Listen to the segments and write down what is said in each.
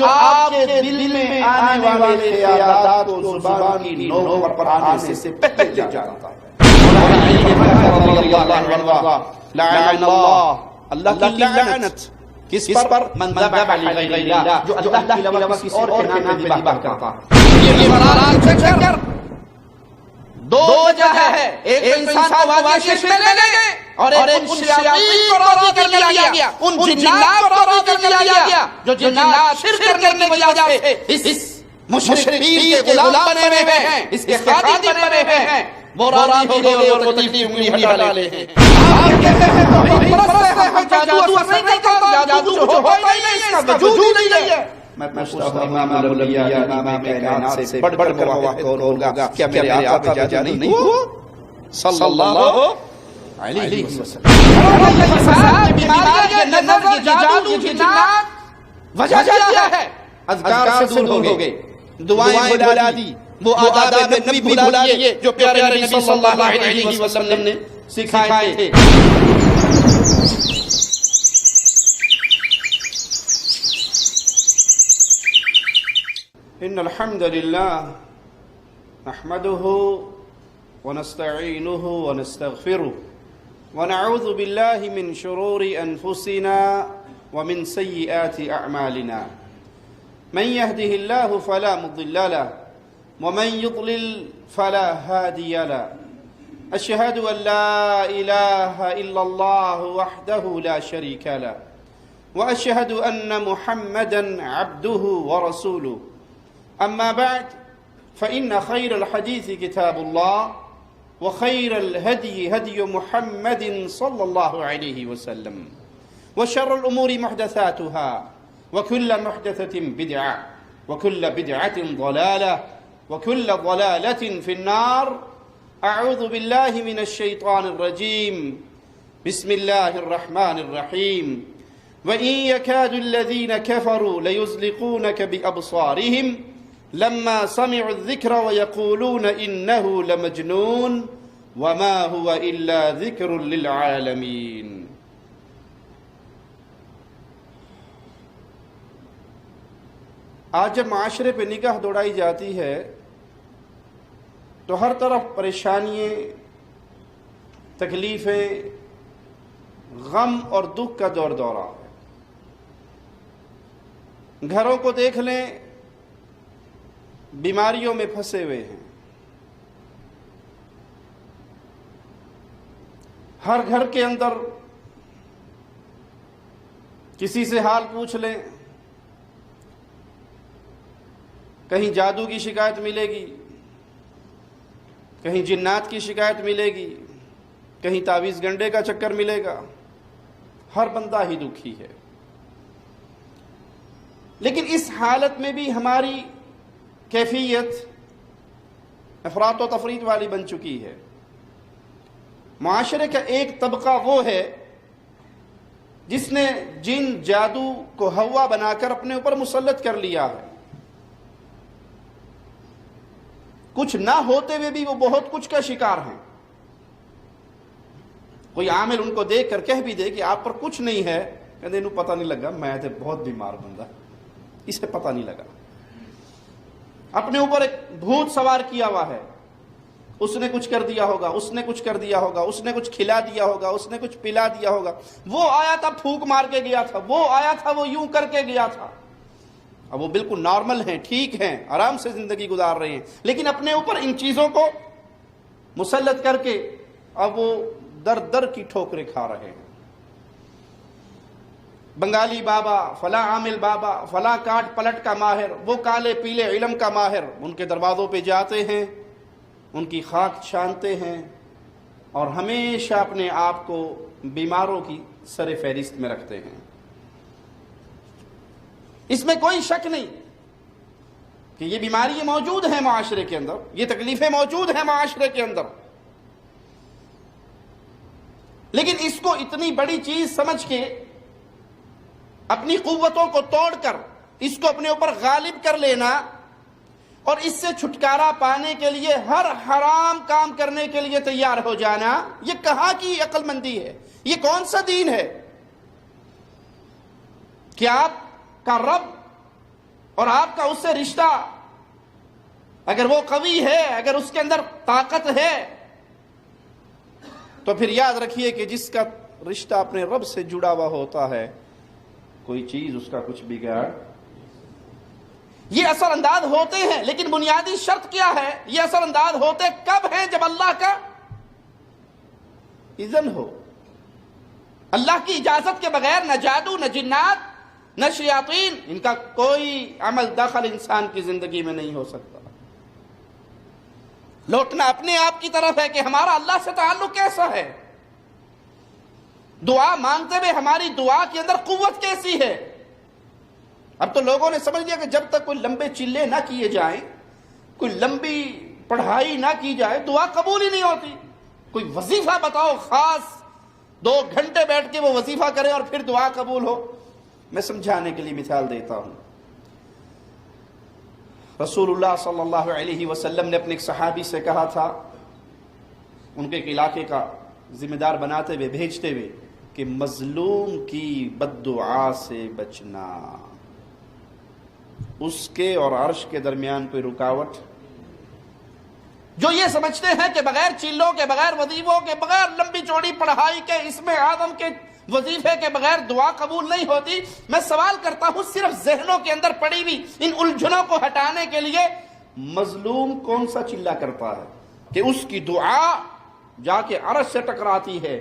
آپ کے دل میں آنے والے خیالات کو زبان کی نوک پر آنے سے پہلے جانتا ہے۔ لعن اللہ کی لعنت کس پر؟ من ذبح لغیر اللہ، جو اللہ کے علاوہ کسی اور کے نام پہ ذبح کرتا ہے۔ یہ قرآن سے کر دو وجہ ہے، ایک انسان کو وادی شرک میں لے گئے اور ایک ان شیاطین کو راضی کر لیا گیا، ان جنات کو راضی کر لیا گیا جو جنات شرک کرنے کی وجہ سے اس مشرکین کے غلام بنے ہوئے ہیں، اس کے خادم بنے ہوئے ہیں، وہ راضی ہو گئے اور وہ تکلیف انگلی ہٹا لے ہیں۔ آپ کہتے ہیں توحید پرست ہے، ہم جادو اثر نہیں کرتا، جادو جو ہوتا ہی نہیں ہے، اس کا وجود ہی نہیں ہے۔ میں پوچھتا ہوں امام الانبیاء امام کائنات سے بڑھ کر واحد کون ہوگا؟ کیا میرے آقا پہ جادو نہیں ہوا صلی اللہ علیہ وسلم؟ بیماریاں، نظر، جادو، جنات، وجہ کیا ہے؟ اذکار سے دور ہو گئے، دعائیں بھلا دی، وہ آداب نبی بھلا دیے جو پیارے نبی صلی اللہ علیہ وسلم نے سکھائے تھے۔ ان الحمد لله نحمده ونستعينه ونستغفره ونعوذ بالله من شرور انفسنا ومن سيئات اعمالنا، من يهده الله فلا مضل له ومن يضلل فلا هادي له، اشهد ان لا اله الا الله وحده لا شريك له واشهد ان محمدا عبده ورسوله، أما بعد فإن خير الحديث كتاب الله وخير الهدي هدي محمد صلى الله عليه وسلم وشر الأمور محدثاتها وكل محدثة بدعة وكل بدعة ضلالة وكل ضلالة في النار، أعوذ بالله من الشيطان الرجيم، بسم الله الرحمن الرحيم، وإن يكاد الذين كفروا ليزلقونك بأبصارهم لما سمعوا الذكر ويقولون إنه لمجنون وما هو إلا ذكر للعالمين۔ آج جب معاشرے پہ نگاہ دوڑائی جاتی ہے تو ہر طرف پریشانیاں، تکلیفیں، غم اور دکھ کا دور دورہ ہے۔ گھروں کو دیکھ لیں، بیماریوں میں پھنسے ہوئے ہیں۔ ہر گھر کے اندر کسی سے حال پوچھ لیں، کہیں جادو کی شکایت ملے گی، کہیں جنات کی شکایت ملے گی، کہیں تعویذ گنڈے کا چکر ملے گا، ہر بندہ ہی دکھی ہے۔ لیکن اس حالت میں بھی ہماری کیفیت افراط و تفریط والی بن چکی ہے۔ معاشرے کا ایک طبقہ وہ ہے جس نے جن جادو کو ہوا بنا کر اپنے اوپر مسلط کر لیا ہے۔ کچھ نہ ہوتے ہوئے بھی وہ بہت کچھ کا شکار ہیں۔ کوئی عامل ان کو دیکھ کر کہہ بھی دے کہ آپ پر کچھ نہیں ہے، کہتے انہوں پتہ نہیں لگا، میں تو بہت بیمار بندہ، اسے پتہ نہیں لگا۔ اپنے اوپر ایک بھوت سوار کیا ہوا ہے، اس نے کچھ کر دیا ہوگا، اس نے کچھ کر دیا ہوگا، اس نے کچھ کھلا دیا ہوگا، اس نے کچھ پلا دیا ہوگا، وہ آیا تھا پھونک مار کے گیا تھا، وہ آیا تھا وہ یوں کر کے گیا تھا۔ اب وہ بالکل نارمل ہیں، ٹھیک ہیں، آرام سے زندگی گزار رہے ہیں، لیکن اپنے اوپر ان چیزوں کو مسلط کر کے اب وہ در در کی ٹھوکریں کھا رہے ہیں۔ بنگالی بابا، فلاں عامل بابا، فلاں کاٹ پلٹ کا ماہر، وہ کالے پیلے علم کا ماہر، ان کے دروازوں پہ جاتے ہیں، ان کی خاک چھانتے ہیں اور ہمیشہ اپنے آپ کو بیماروں کی سر فہرست میں رکھتے ہیں۔ اس میں کوئی شک نہیں کہ یہ بیماریاں موجود ہیں معاشرے کے اندر، یہ تکلیفیں موجود ہیں معاشرے کے اندر، لیکن اس کو اتنی بڑی چیز سمجھ کے اپنی قوتوں کو توڑ کر اس کو اپنے اوپر غالب کر لینا اور اس سے چھٹکارا پانے کے لیے ہر حرام کام کرنے کے لیے تیار ہو جانا، یہ کہاں کی عقل مندی ہے؟ یہ کون سا دین ہے؟ کہ آپ کا رب اور آپ کا اس سے رشتہ اگر وہ قوی ہے، اگر اس کے اندر طاقت ہے، تو پھر یاد رکھیے کہ جس کا رشتہ اپنے رب سے جڑا ہوا ہوتا ہے، کوئی چیز اس کا کچھ بگاڑ۔ یہ اثر انداز ہوتے ہیں، لیکن بنیادی شرط کیا ہے؟ یہ اثر انداز ہوتے کب ہیں؟ جب اللہ کا اذن ہو۔ اللہ کی اجازت کے بغیر نہ جادو، نہ جنات، نہ شیاطین، ان کا کوئی عمل دخل انسان کی زندگی میں نہیں ہو سکتا۔ لوٹنا اپنے آپ کی طرف ہے کہ ہمارا اللہ سے تعلق کیسا ہے، دعا مانگتے ہوئے ہماری دعا کے اندر قوت کیسی ہے۔ اب تو لوگوں نے سمجھ لیا کہ جب تک کوئی لمبے چلے نہ کیے جائیں، کوئی لمبی پڑھائی نہ کی جائے، دعا قبول ہی نہیں ہوتی۔ کوئی وظیفہ بتاؤ خاص، 2 گھنٹے بیٹھ کے وہ وظیفہ کرے اور پھر دعا قبول ہو۔ میں سمجھانے کے لیے مثال دیتا ہوں۔ رسول اللہ صلی اللہ علیہ وسلم نے اپنے ایک صحابی سے کہا تھا، ان کے ایک علاقے کا ذمہ دار بناتے ہوئے، بھیجتے ہوئے، کہ مظلوم کی بد دعا سے بچنا، اس کے اور عرش کے درمیان کوئی رکاوٹ۔ جو یہ سمجھتے ہیں کہ بغیر چیلوں کے، بغیر وظیفوں کے، بغیر لمبی چوڑی پڑھائی کے، اسم اعظم کے وظیفے کے بغیر دعا قبول نہیں ہوتی، میں سوال کرتا ہوں صرف ذہنوں کے اندر پڑی ہوئی ان الجھنوں کو ہٹانے کے لیے، مظلوم کون سا چلا کرتا ہے کہ اس کی دعا جا کے عرش سے ٹکراتی ہے؟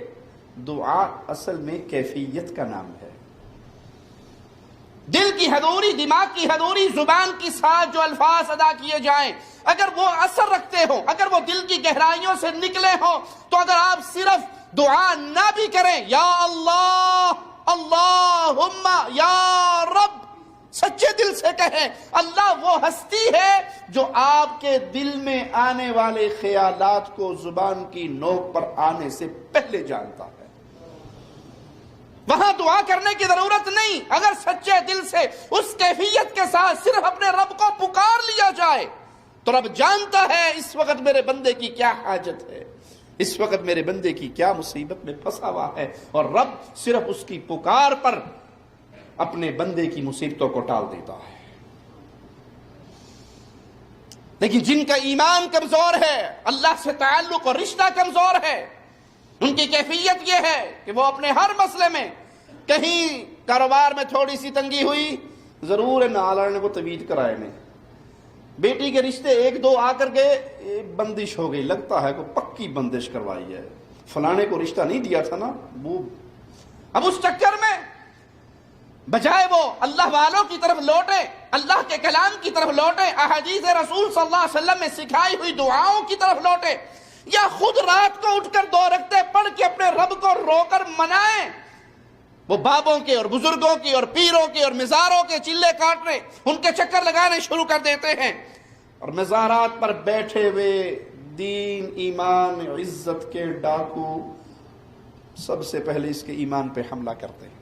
دعا اصل میں کیفیت کا نام ہے۔ دل کی حضوری، دماغ کی حضوری، زبان کی ساتھ جو الفاظ ادا کیے جائیں، اگر وہ اثر رکھتے ہوں، اگر وہ دل کی گہرائیوں سے نکلے ہوں، تو اگر آپ صرف دعا نہ بھی کریں، یا اللہ، اللہم، یا رب، سچے دل سے کہیں، اللہ وہ ہستی ہے جو آپ کے دل میں آنے والے خیالات کو زبان کی نوک پر آنے سے پہلے جانتا ہے۔ وہاں دعا کرنے کی ضرورت نہیں۔ اگر سچے دل سے اس کیفیت کے ساتھ صرف اپنے رب کو پکار لیا جائے تو رب جانتا ہے اس وقت میرے بندے کی کیا حاجت ہے، اس وقت میرے بندے کی کیا مصیبت میں پھنسا ہوا ہے، اور رب صرف اس کی پکار پر اپنے بندے کی مصیبتوں کو ٹال دیتا ہے۔ لیکن جن کا ایمان کمزور ہے، اللہ سے تعلق اور رشتہ کمزور ہے، ان کی کیفیت یہ ہے کہ وہ اپنے ہر مسئلے میں، کہیں کاروبار میں تھوڑی سی تنگی ہوئی، ضرور نالر نے وہ طویل کرائے نے، بیٹی کے رشتے 1-2 آ کر کے بندش ہو گئی، لگتا ہے کوئی پکی بندش کروائی ہے، فلانے کو رشتہ نہیں دیا تھا نا وہ۔ اب اس چکر میں بجائے وہ اللہ والوں کی طرف لوٹے، اللہ کے کلام کی طرف لوٹے، احادیث رسول صلی اللہ علیہ وسلم میں سکھائی ہوئی دعاؤں کی طرف لوٹے، یا خود رات کو اٹھ کر 2 رکعتیں پڑھ کے اپنے رب کو رو کر منائیں، وہ بابوں کے اور بزرگوں کی اور پیروں کے اور مزاروں کے چلے کاٹنے، ان کے چکر لگانے شروع کر دیتے ہیں، اور مزارات پر بیٹھے ہوئے دین، ایمان، عزت کے ڈاکو سب سے پہلے اس کے ایمان پہ حملہ کرتے ہیں۔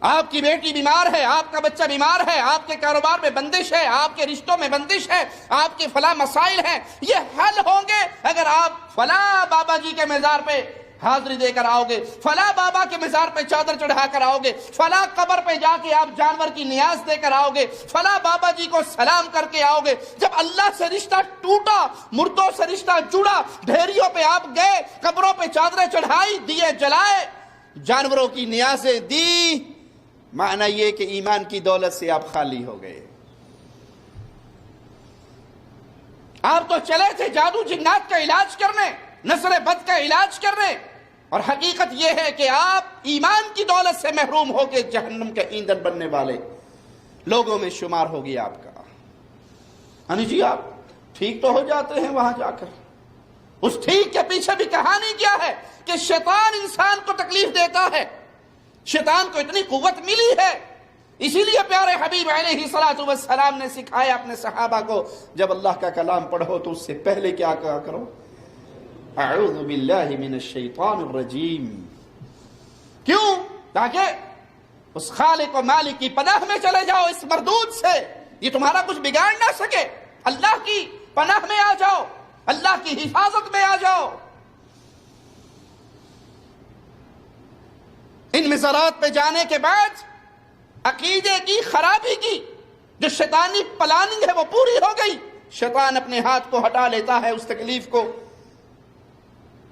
آپ کی بیٹی بیمار ہے، آپ کا بچہ بیمار ہے، آپ کے کاروبار میں بندش ہے، آپ کے رشتوں میں بندش ہے، آپ کے فلاں مسائل ہیں، یہ حل ہوں گے اگر آپ فلاں بابا جی کے مزار پہ حاضری دے کر آؤ گے، فلاں بابا کے مزار پہ چادر چڑھا کر آؤ گے، فلاں قبر پہ جا کے آپ جانور کی نیاز دے کر آؤ گے، فلاں بابا جی کو سلام کر کے آؤ گے۔ جب اللہ سے رشتہ ٹوٹا، مردوں سے رشتہ جڑا، ڈھیریوں پہ آپ گئے، قبروں پہ چادریں چڑھائی، دیے جلائے، جانوروں کی نیازیں دی، معنی یہ کہ ایمان کی دولت سے آپ خالی ہو گئے۔ آپ تو چلے تھے جادو جنات کا علاج کرنے، نسل بد کا علاج کرنے، اور حقیقت یہ ہے کہ آپ ایمان کی دولت سے محروم ہو کے جہنم کے ایندھن بننے والے لوگوں میں شمار ہوگی آپ کا۔ ہاں جی، آپ ٹھیک تو ہو جاتے ہیں وہاں جا کر، اس ٹھیک کے پیچھے بھی کہانی کیا ہے کہ شیطان انسان کو تکلیف دیتا ہے، شیطان کو اتنی قوت ملی ہے، اسی لیے پیارے حبیب علیہ الصلوۃ والسلام نے سکھایا اپنے صحابہ کو، جب اللہ کا کلام پڑھو تو اس سے پہلے کیا کہا کرو؟ اعوذ باللہ من الشیطان الرجیم۔ کیوں؟ تاکہ اس خالق و مالک کی پناہ میں چلے جاؤ، اس مردود سے یہ تمہارا کچھ بگاڑ نہ سکے، اللہ کی پناہ میں آ جاؤ، اللہ کی حفاظت میں آ جاؤ۔ ان مزارات پہ جانے کے بعد عقیدے کی خرابی کی جو شیطانی پلاننگ ہے وہ پوری ہو گئی. شیطان اپنے ہاتھ کو ہٹا لیتا ہے، اس تکلیف کو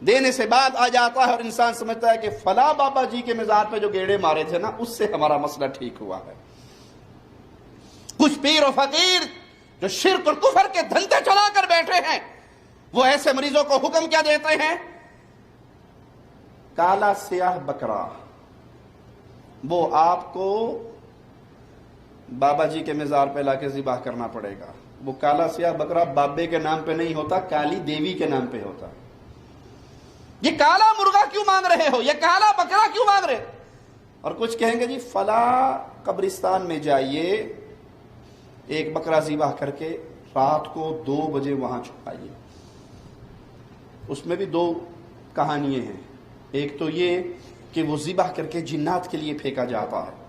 دینے سے بعد آ جاتا ہے اور انسان سمجھتا ہے کہ فلاں بابا جی کے مزار پہ جو گیڑے مارے تھے نا، اس سے ہمارا مسئلہ ٹھیک ہوا ہے. کچھ پیر و فقیر جو شرک اور کفر کے دھندے چلا کر بیٹھے ہیں، وہ ایسے مریضوں کو حکم کیا دیتے ہیں؟ کالا سیاہ بکرا، وہ آپ کو بابا جی کے مزار پہ لا کے ذبح کرنا پڑے گا. وہ کالا سیاہ بکرا بابے کے نام پہ نہیں ہوتا، کالی دیوی کے نام پہ ہوتا. یہ کالا مرغا کیوں مانگ رہے ہو، یہ کالا بکرا کیوں مانگ رہے ہو؟ اور کچھ کہیں گے جی فلاں قبرستان میں جائیے، ایک بکرا ذبح کر کے رات کو 2 بجے وہاں چھپائیے. اس میں بھی 2 کہانیاں ہیں. ایک تو یہ کہ وہ ذبح کر کے جنات کے لیے پھینکا جاتا ہے،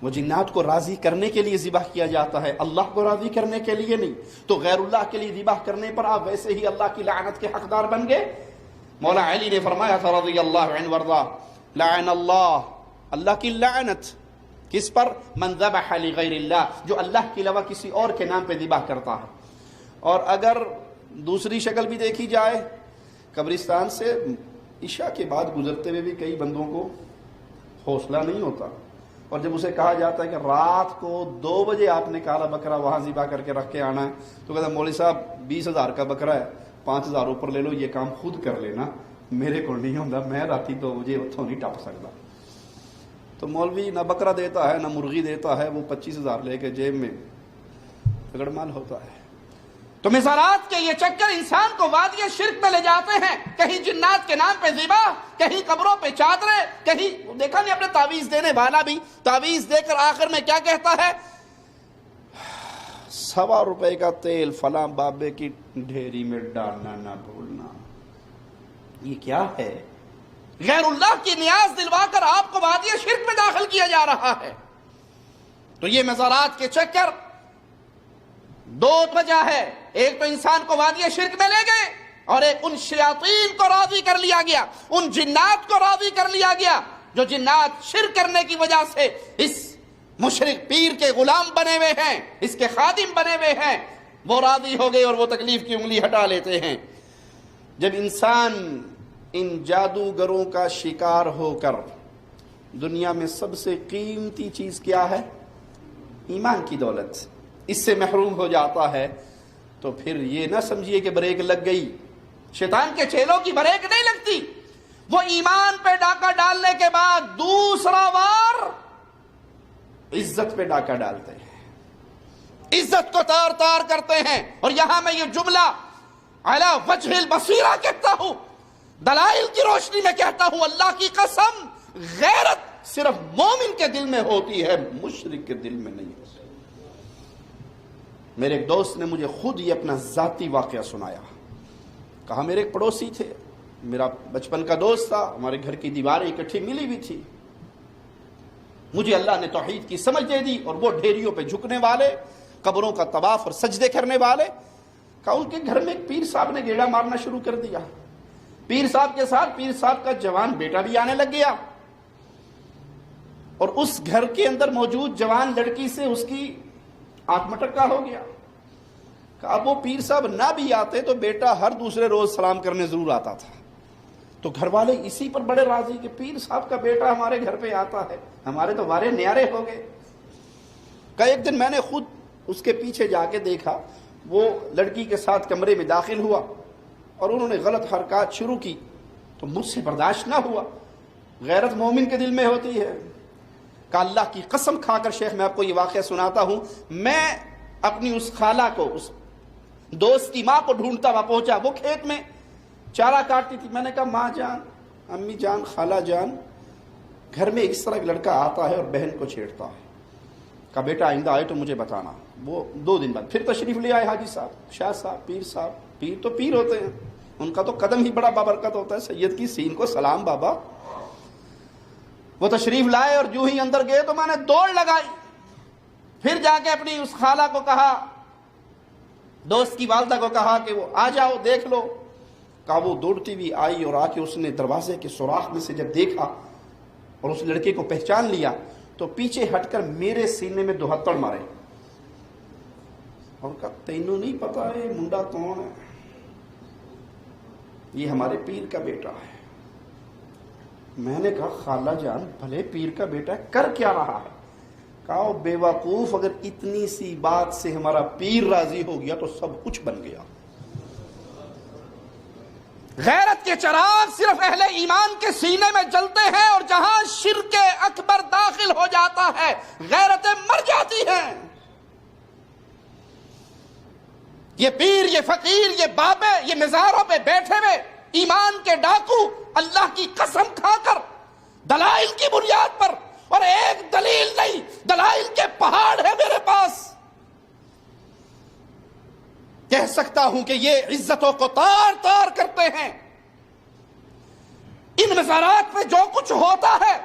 وہ جنات کو راضی کرنے کے لیے ذبح کیا جاتا ہے، اللہ کو راضی کرنے کے لیے نہیں. تو غیر اللہ کے لیے ذبح کرنے پر آپ ویسے ہی اللہ کی لعنت کے حقدار بن گئے. مولا علی نے فرمایا تھا رضی اللہ عنہ وارضا، لعن اللہ کی لعنت کس پر؟ من ذبح لغیر اللہ، جو اللہ کے علاوہ کسی اور کے نام پہ ذبح کرتا ہے. اور اگر دوسری شکل بھی دیکھی جائے، قبرستان سے عشاء کے بعد گزرتے ہوئے بھی کئی بندوں کو حوصلہ نہیں ہوتا، اور جب اسے کہا جاتا ہے کہ رات کو 2 بجے آپ نے کالا بکرا وہاں ذبح کر کے رکھ کے آنا ہے، تو کہتا ہے مولوی صاحب 20,000 کا بکرا ہے، 5,000 اوپر لے لو، یہ کام خود کر لینا، میرے کو نہیں ہوتا، میں راتی 2 بجے اتوں نہیں ٹپ سکتا. تو مولوی نہ بکرا دیتا ہے نہ مرغی دیتا ہے، وہ 25,000 لے کے جیب میں تگڑ مال ہوتا ہے. تو مزارات کے یہ چکر انسان کو وادی شرک میں لے جاتے ہیں. کہیں جنات کے نام پہ ذبح، کہیں قبروں پہ چادریں، کہیں دیکھا نہیں اپنے تعویذ دینے والا بھی تعویذ دے کر آخر میں کیا کہتا ہے؟ 1.25 روپے کا تیل فلاں بابے کی ڈھیری میں ڈالنا نہ بھولنا. یہ کیا ہے؟ غیر اللہ کی نیاز دلوا کر آپ کو وادی شرک میں داخل کیا جا رہا ہے. تو یہ مزارات کے چکر 2 وجہ ہے. ایک تو انسان کو وادی شرک میں لے گئے، اور ایک ان شیاطین کو راضی کر لیا گیا، ان جنات کو راضی کر لیا گیا جو جنات شرک کرنے کی وجہ سے اس مشرک پیر کے غلام بنے ہوئے ہیں، اس کے خادم بنے ہوئے ہیں. وہ راضی ہو گئے اور وہ تکلیف کی انگلی ہٹا لیتے ہیں. جب انسان ان جادوگروں کا شکار ہو کر دنیا میں سب سے قیمتی چیز کیا ہے؟ ایمان کی دولت، اس سے محروم ہو جاتا ہے، تو پھر یہ نہ سمجھیے کہ بریک لگ گئی. شیطان کے چیلوں کی بریک نہیں لگتی. وہ ایمان پہ ڈاکہ ڈالنے کے بعد دوسرا وار عزت پہ ڈاکہ ڈالتے ہیں، عزت کو تار تار کرتے ہیں. اور یہاں میں یہ جملہ علی وجہ البصیرہ کہتا ہوں، دلائل کی روشنی میں کہتا ہوں، اللہ کی قسم، غیرت صرف مومن کے دل میں ہوتی ہے، مشرک کے دل میں نہیں ہوتی. میرے ایک دوست نے مجھے خود یہ اپنا ذاتی واقعہ سنایا. کہا میرے ایک پڑوسی تھے، میرا بچپن کا دوست تھا، ہمارے گھر کی دیواریں اکٹھی ملی ہوئی تھی. مجھے اللہ نے توحید کی سمجھ دے دی، اور وہ ڈھیریوں پہ جھکنے والے، قبروں کا طواف اور سجدے کرنے والے. کہا ان کے گھر میں ایک پیر صاحب نے گیڑا مارنا شروع کر دیا. پیر صاحب کے ساتھ پیر صاحب کا جوان بیٹا بھی آنے لگ گیا، اور اس گھر کے اندر موجود جوان لڑکی سے اس کی آنکھ مٹکا ہو گیا. کہا وہ پیر صاحب نہ بھی آتے تو بیٹا ہر دوسرے روز سلام کرنے ضرور آتا تھا. تو گھر والے اسی پر بڑے راضی کہ پیر صاحب کا بیٹا ہمارے گھر پہ آتا ہے، ہمارے تو وارے نیارے ہو گئے. کہا ایک دن میں نے خود اس کے پیچھے جا کے دیکھا، وہ لڑکی کے ساتھ کمرے میں داخل ہوا اور انہوں نے غلط حرکات شروع کی، تو مجھ سے برداشت نہ ہوا. غیرت مومن کے دل میں ہوتی ہے. کہ اللہ کی قسم کھا کر شیخ میں آپ کو یہ واقعہ سناتا ہوں، میں اپنی اس خالہ کو، اس دوست کی ماں کو ڈھونڈتا ہوا پہنچا. وہ کھیت میں چارہ کاٹتی تھی. میں نے کہا ماں جان، امی جان، خالہ جان، گھر میں اس طرح ایک لڑکا آتا ہے اور بہن کو چھیڑتا ہے. کہا بیٹا آئندہ آئے تو مجھے بتانا. وہ 2 دن بعد پھر تشریف لے آئے حاجی صاحب، شاہ صاحب، پیر صاحب. پیر تو پیر ہوتے ہیں، ان کا تو قدم ہی بڑا بابرکت ہوتا ہے. سید کی سین کو سلام بابا. وہ تشریف لائے اور جو ہی اندر گئے تو میں نے دوڑ لگائی. پھر جا کے اپنی اس خالہ کو کہا، دوست کی والدہ کو کہا کہ وہ آ جاؤ دیکھ لو. کہا وہ دوڑتی ہوئی آئی اور آ کے اس نے دروازے کے سوراخ میں سے جب دیکھا اور اس لڑکے کو پہچان لیا تو پیچھے ہٹ کر میرے سینے میں دوہتڑ مارے اور کہا تینوں نہیں پتا ہے منڈا کون ہے؟ یہ ہمارے پیر کا بیٹا ہے۔ میں نے کہا خالہ جان بھلے پیر کا بیٹا ہے، کر کیا رہا ہے؟ کہا بے وقوف، اگر اتنی سی بات سے ہمارا پیر راضی ہو گیا تو سب کچھ بن گیا۔ غیرت کے چراغ صرف اہل ایمان کے سینے میں جلتے ہیں، اور جہاں شرک اکبر داخل ہو جاتا ہے غیرتیں مر جاتی ہیں۔ یہ پیر، یہ فقیر، یہ بابے، یہ مزاروں پہ بیٹھے ہوئے ایمان کے ڈاکو اللہ کی قسم کھا کر دلائل کی بنیاد پر، اور ایک دلیل نہیں دلائل کے پہاڑ ہے میرے پاس، کہہ سکتا ہوں کہ یہ عزتوں کو تار تار کرتے ہیں۔ ان مزارات میں جو کچھ ہوتا ہے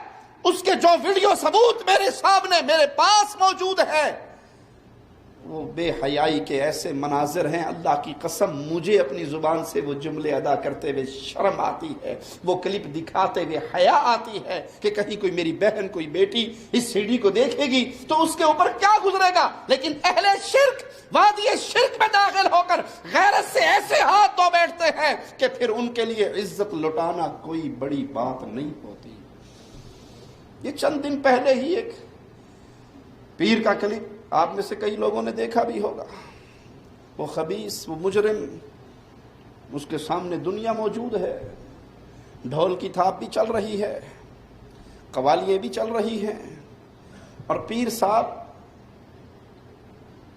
اس کے جو ویڈیو ثبوت میرے سامنے میرے پاس موجود ہے، وہ بے حیائی کے ایسے مناظر ہیں، اللہ کی قسم مجھے اپنی زبان سے وہ جملے ادا کرتے ہوئے شرم آتی ہے، وہ کلپ دکھاتے ہوئے حیا آتی ہے کہ کہیں کوئی میری بہن، کوئی بیٹی اس سی ڈی کو دیکھے گی تو اس کے اوپر کیا گزرے گا۔ لیکن اہل شرک وادی شرک میں داخل ہو کر غیرت سے ایسے ہاتھ دھو بیٹھتے ہیں کہ پھر ان کے لیے عزت لٹانا کوئی بڑی بات نہیں ہوتی۔ یہ چند دن پہلے ہی ایک پیر کا کلپ آپ میں سے کئی لوگوں نے دیکھا بھی ہوگا، وہ خبیث، وہ مجرم، اس کے سامنے دنیا موجود ہے، ڈھول کی تھاپ بھی چل رہی ہے، قوالیاں بھی چل رہی ہیں، اور پیر صاحب،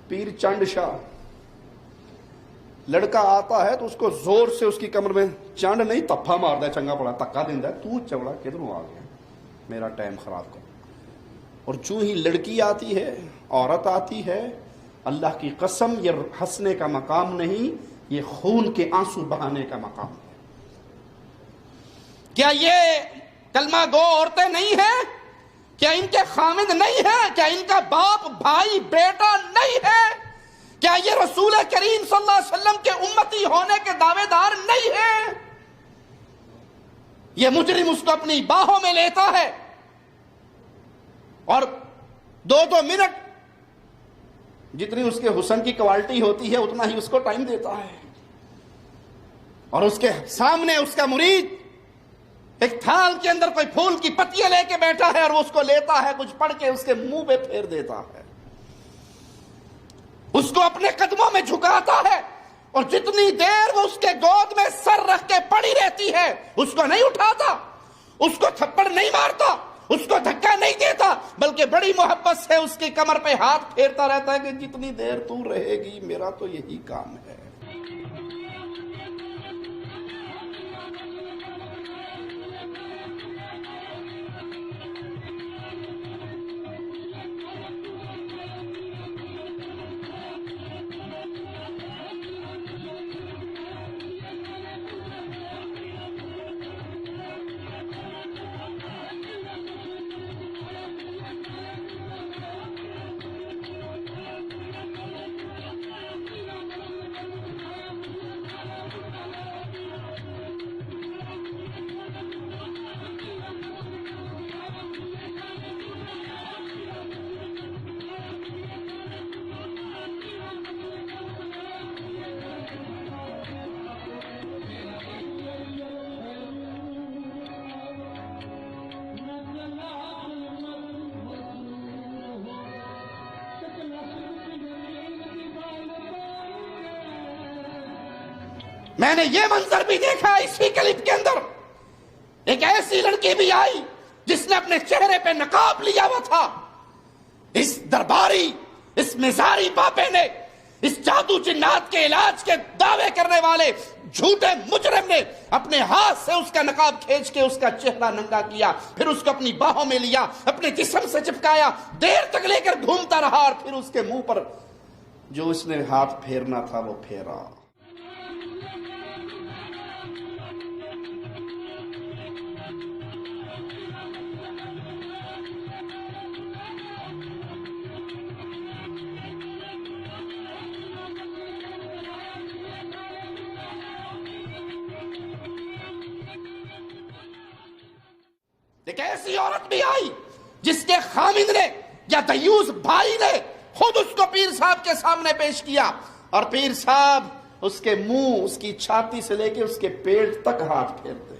پیر چنڈ شاہ، لڑکا آتا ہے تو اس کو زور سے اس کی کمر میں چنڈ نہیں تپھا مارتا ہے، چنگا پڑا تکا دینا ہے، تو چوڑا کدھروں آ گیا، میرا ٹائم خراب کر۔ اور جو ہی لڑکی آتی ہے، عورت آتی ہے، اللہ کی قسم یہ ہنسنے کا مقام نہیں، یہ خون کے آنسو بہانے کا مقام ہے۔ کیا یہ کلمہ گو عورتیں نہیں ہیں؟ کیا ان کے خامد نہیں ہیں؟ کیا ان کا باپ، بھائی، بیٹا نہیں ہے؟ کیا یہ رسول کریم صلی اللہ علیہ وسلم کے امتی ہونے کے دعوے دار نہیں ہیں؟ یہ مجرم اس کو اپنی باہوں میں لیتا ہے اور 2 منٹ جتنی اس کے حسن کی کوالٹی ہوتی ہے اتنا ہی اس کو ٹائم دیتا ہے، اور اس کے سامنے اس کا مرید ایک تھال کے اندر کوئی پھول کی پتیاں لے کے بیٹھا ہے اور وہ اس کو لیتا ہے، کچھ پڑھ کے اس کے منہ پہ پھیر دیتا ہے، اس کو اپنے قدموں میں جھکاتا ہے، اور جتنی دیر وہ اس کے گود میں سر رکھ کے پڑی رہتی ہے اس کو نہیں اٹھاتا، اس کو تھپڑ نہیں مارتا، اس کو دھکا نہیں دیتا، بلکہ بڑی محبت سے اس کی کمر پہ ہاتھ پھیرتا رہتا ہے کہ جتنی دیر تو رہے گی میرا تو یہی کام ہے۔ میں نے یہ منظر بھی دیکھا اسی کلپ کے اندر، ایک ایسی لڑکی بھی آئی جس نے اپنے چہرے پہ نقاب لیا ہوا تھا، اس درباری، اس مزاری بابے نے، اس جادو جنات کے علاج کے دعوے کرنے والے جھوٹے مجرم نے اپنے ہاتھ سے اس کا نقاب کھینچ کے اس کا چہرہ ننگا کیا، پھر اس کو اپنی باہوں میں لیا، اپنے جسم سے چپکایا، دیر تک لے کر گھومتا رہا، اور پھر اس کے منہ پر جو اس نے ہاتھ پھیرنا تھا وہ پھیرا۔ ایک ایسی عورت بھی آئی جس کے خامد نے یا دیوس بھائی نے خود اس کو پیر صاحب کے سامنے پیش کیا، اور پیر صاحب اس کے منہ، اس کی چھاتی سے لے کے اس کے پیٹ تک ہاتھ پھیرتے ہیں۔